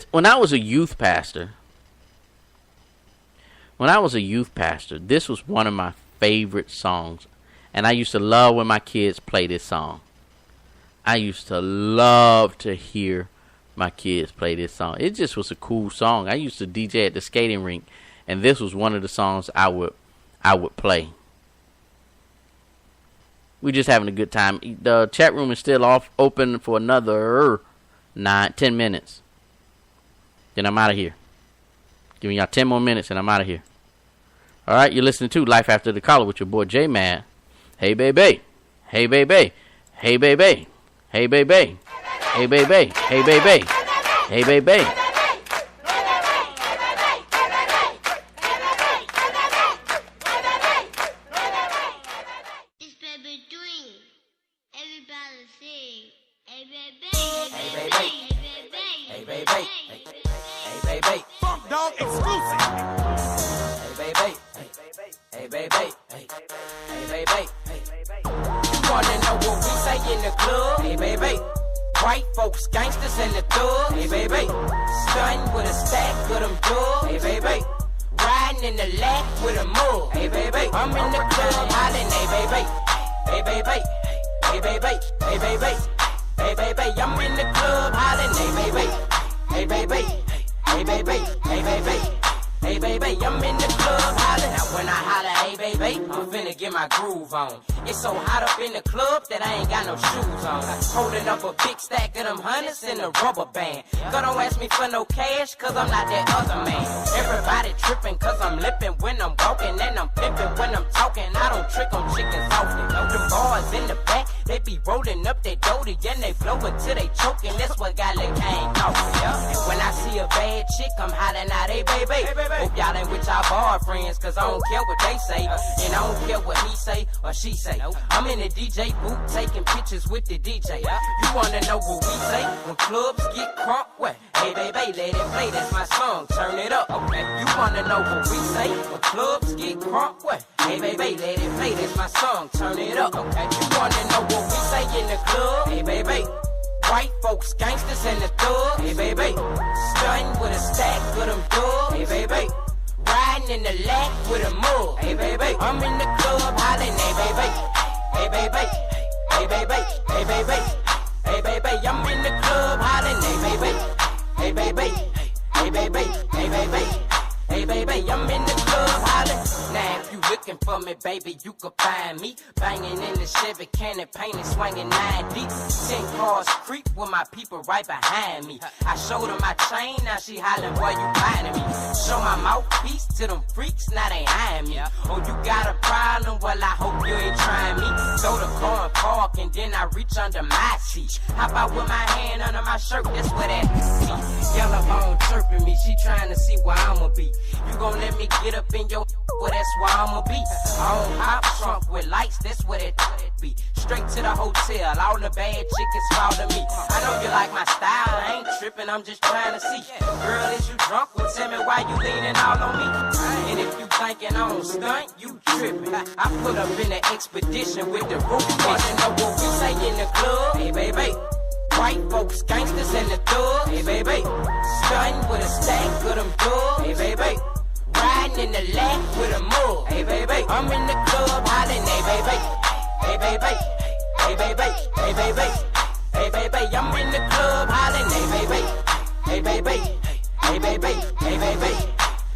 When I was a youth pastor, this was one of my favorite songs, and I used to love when my kids play this song. I used to love to hear my kids play this song. It just was a cool song. I used to DJ at the skating rink, and this was one of the songs I would play. We just having a good time. The chat room is still open for another 10 minutes. Then I'm out of here. Giving y'all 10 more minutes and I'm out of here. All right, you're listening to Life After the Collar with your boy J-Man. Hey, baby. Hey, baby. Hey, baby. Hey, baby. Hey, baby. Hey, baby. Hey, baby. Hey baby, I'm in the club hollering. Now when I holler, hey baby, I'm finna get my groove on. It's so hot up in the club that I ain't got no shoes on. Holding up a big stack of them hundreds in a rubber band. Girl, don't ask me for no cash, cause I'm not that other man. Everybody tripping cause I'm lipping when I'm walking, and I'm pimping when I'm talking. I don't trick on chickens often. Them boys in the back, they be rolling up their doty and they flow until they choking. That's what got Latc talking, yeah. And when I see a bad chick, I'm hollering out, hey baby. Hope y'all ain't with y'all boyfriends, cause I don't care what they say, and I don't care what he say or she say. I'm in the DJ booth taking pictures with the DJ. You wanna know what we say when clubs get crunk? What? Hey baby, let it play, that's my song, turn it up. Okay. You wanna know what we say when clubs get crunk? What? Hey baby, let it play, that's my song, turn it up. Okay. You wanna know what we say in the club? Hey baby. White folks, gangsters, and the thug. Hey baby, stunting with a stack of them dubs. Hey baby, riding in the Latc with a mug. Hey baby, I'm in the club hollering. Hey baby, hey baby, hey baby, hey baby, hey baby, I'm in the club hollering. Hey baby, hey baby, hey baby, hey baby, hey baby, I'm in the club hollering. Now if you looking for me, baby, you can find me banging in the Chevy cannon, painted, swinging 9 deep. 10 cars creep with my people right behind me. I showed her my chain, now she hollering, boy, you finding me. Show my mouthpiece to them freaks, now they eyeing me. Oh, you got a problem? Well, I hope you ain't trying me. Throw the car and park, and then I reach under my seat. Hop out with my hand under my shirt, that's where that see. Yellow bone chirping me, she trying to see where I'ma be. You gon' let me get up in your well, that's where I'ma be. I don't hop trunk with lights, that's where that be. Straight to the hotel, all the bad chickens follow me. I know you like my style, I ain't tripping, I'm just trying to see. Girl, is you drunk? Well, tell me why you leaning all on me. And if you thinking I don't stunt, you tripping. I put up in an expedition with the roof. Wanna know what we say in the club? Hey, baby. White folks, gangsters, and the thug. Hey, baby. Stunting with a stack of them dubs. Hey, baby. Riding in the Latc with a mug. Hey baby, I'm in the club hollering. Hey baby, hey baby, hey baby, hey baby, hey baby, I'm in the club hollering. Hey baby, hey baby, hey baby, hey baby,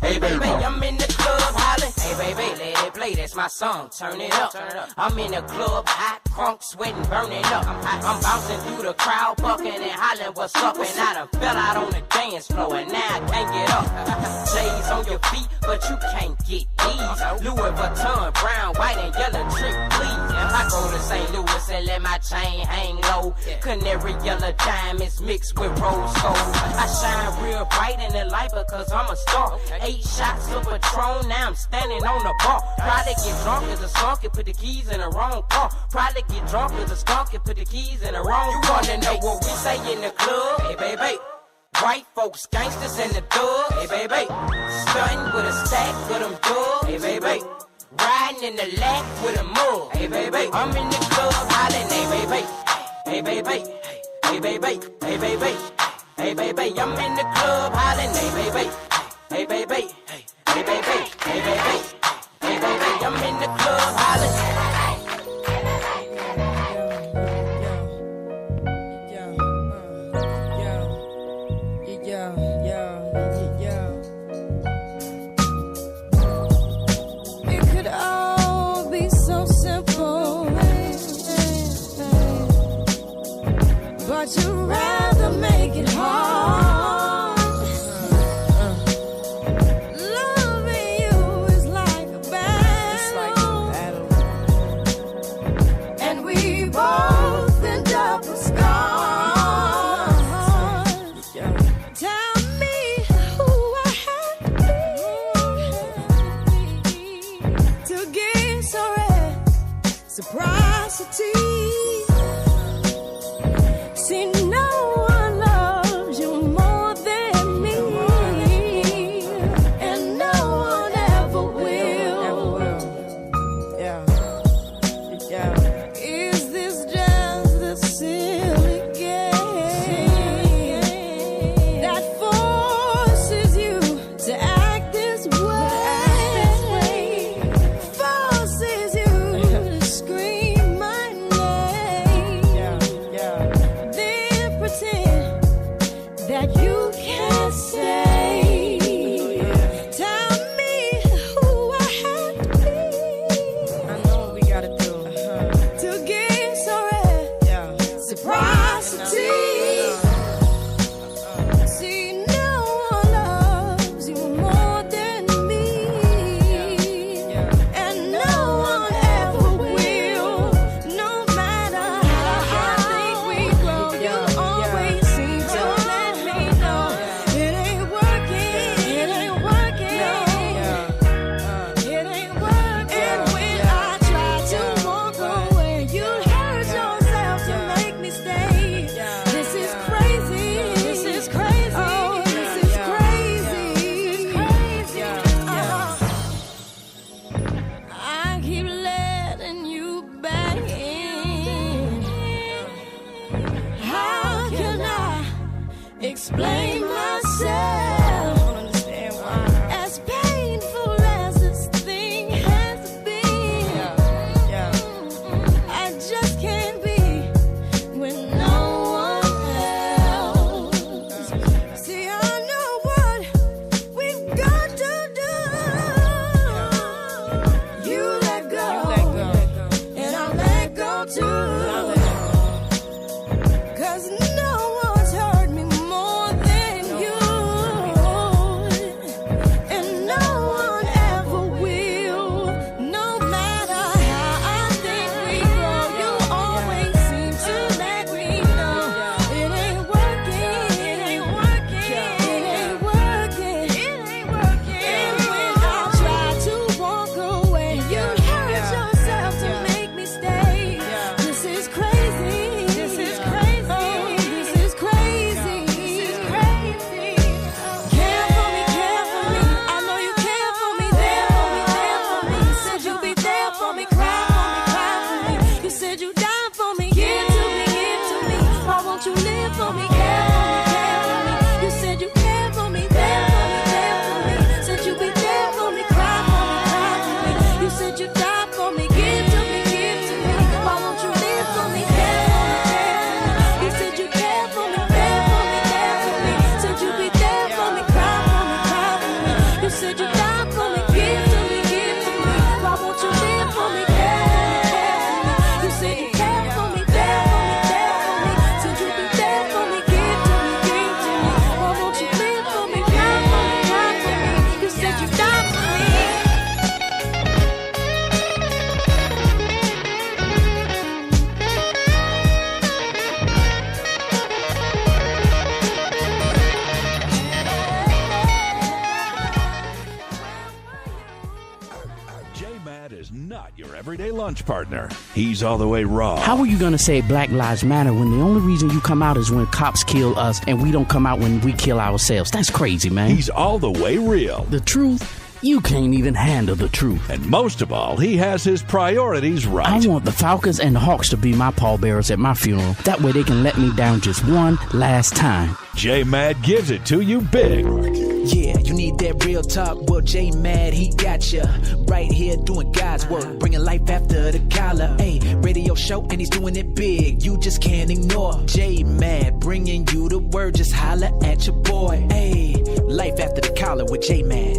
hey baby, I'm in the club hollering. Hey baby, let it play, that's my song, turn it up. I'm in the club, hot, crunk, sweating, burning up. I'm bouncing through the crowd, bucking and hollering, what's up? And I done fell out on the dance floor, and now I can't get up. J's on your feet, but you can't get these. Louis Vuitton, brown, white, and yellow trick, please. I go to St. Louis and let my chain hang low. Canary yellow diamonds mixed with rose gold. I shine real bright in the light because I'm a star. 8 shots of Patron, now I'm standing on the bar. Probably get drunk as a skunk and put the keys in the wrong car. Probably get drunk as a skunk and put the keys in the wrong car. You wanna know what we say in the club? Hey baby. White folks, gangsters, and the thug. Hey baby. Stunting with a stack of them dubs. Hey baby. Riding in the Latc with a mug. Hey baby. I'm in the club hollering. Hey baby. Hey baby. Hey baby. Hey baby. Hey baby. I'm in the club hollering. Hey baby. Hey baby. Hey baby. Hey baby. Hey baby. I'm in the club hollering. But you'd rather make it hard. Loving you is like a battle. And we both end up with scars. Tell me not your everyday lunch partner. He's all the way raw. How are you going to say Black Lives Matter when the only reason you come out is when cops kill us and we don't come out when we kill ourselves? That's crazy, man. He's all the way real. The truth? You can't even handle the truth. And most of all, he has his priorities right. I want the Falcons and the Hawks to be my pallbearers at my funeral. That way they can let me down just one last time. J-Mad gives it to you big. Yeah, you need that real talk. Well, J-Mad, he got ya. Right here doing God's work, bringing life after the collar. Hey, radio show, and he's doing it big. You just can't ignore. J-Mad, bringing you the word. Just holla at your boy. Hey, life after the collar with J-Mad.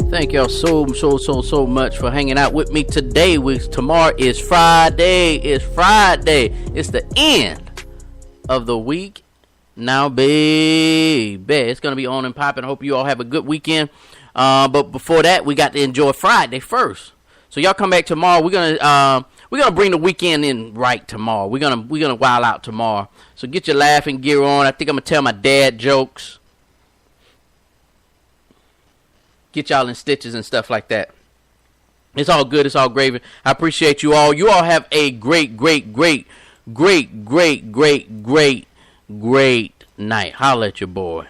Thank y'all so much for hanging out with me today. Tomorrow is Friday. It's Friday. It's the end of the week. Now, baby, it's going to be on and popping. I hope you all have a good weekend. But before that, we got to enjoy Friday first. So y'all come back tomorrow. We're gonna bring the weekend in right tomorrow. We're gonna wild out tomorrow. So get your laughing gear on. I think I'm gonna tell my dad jokes. Get y'all in stitches and stuff like that. It's all good. It's all gravy. I appreciate you all. You all have a great night. Holla at your boy.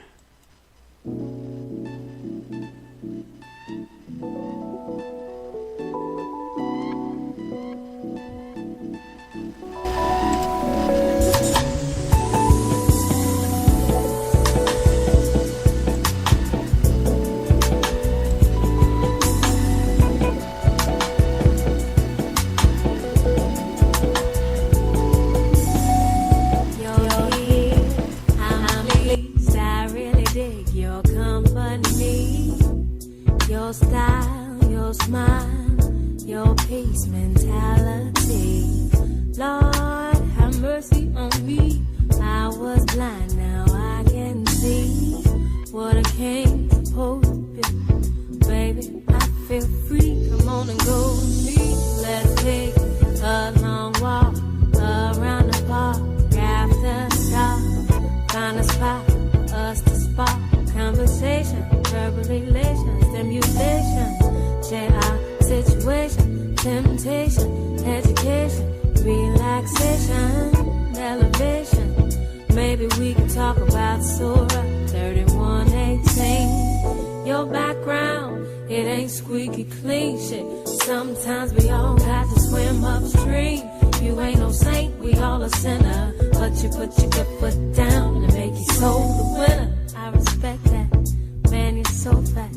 Your style, your smile, your peace mentality. Lord, have mercy on me. I was blind, now I can see what I came supposed to be. Baby, I feel free. Come on and go with me. Let's take a long walk around the park after dark. Find a spot for us to spark conversation, verbal relations, stimulation, share our situation, temptation, education, relaxation, elevation. Maybe we can talk about Surah 31:18. Your background, it ain't squeaky clean shit. Sometimes we all got to swim upstream. You ain't no saint, we all a sinner. But you put your good foot down and make your soul the winner. I respect that. Man, you're so fat,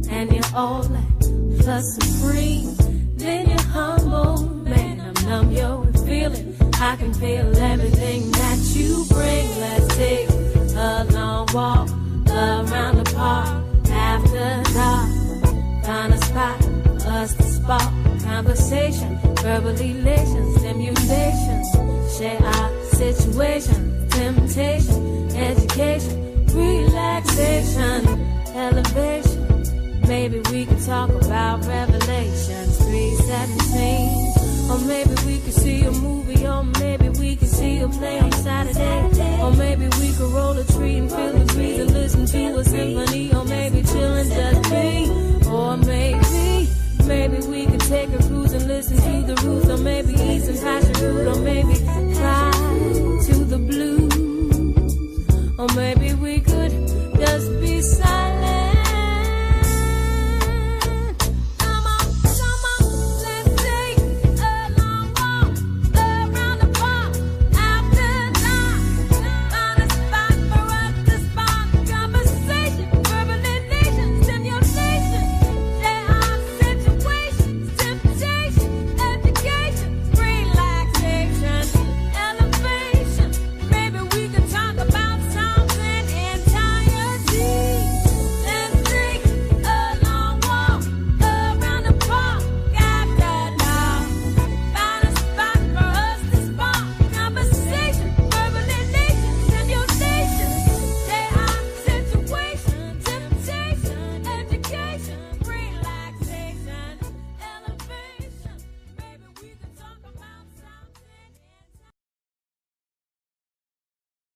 and you're all that, plus supreme. Then you're humble, man, I'm numb, you're feeling. I can feel everything that you bring. Let's take a long walk around the park after dark. Find a spot for us to spark conversation, verbal elation, stimulation. Share our situation, temptation, education, relaxation, elevation. Maybe we could talk about Revelations 3:17. Or maybe we could see a movie, or maybe we could see a play on Saturday. Or maybe we could roll a tree and feel the breeze and listen to a symphony. Or maybe chill and just be. Or maybe we could take a cruise and listen to the roots. Or maybe eat some passion fruit. Or maybe try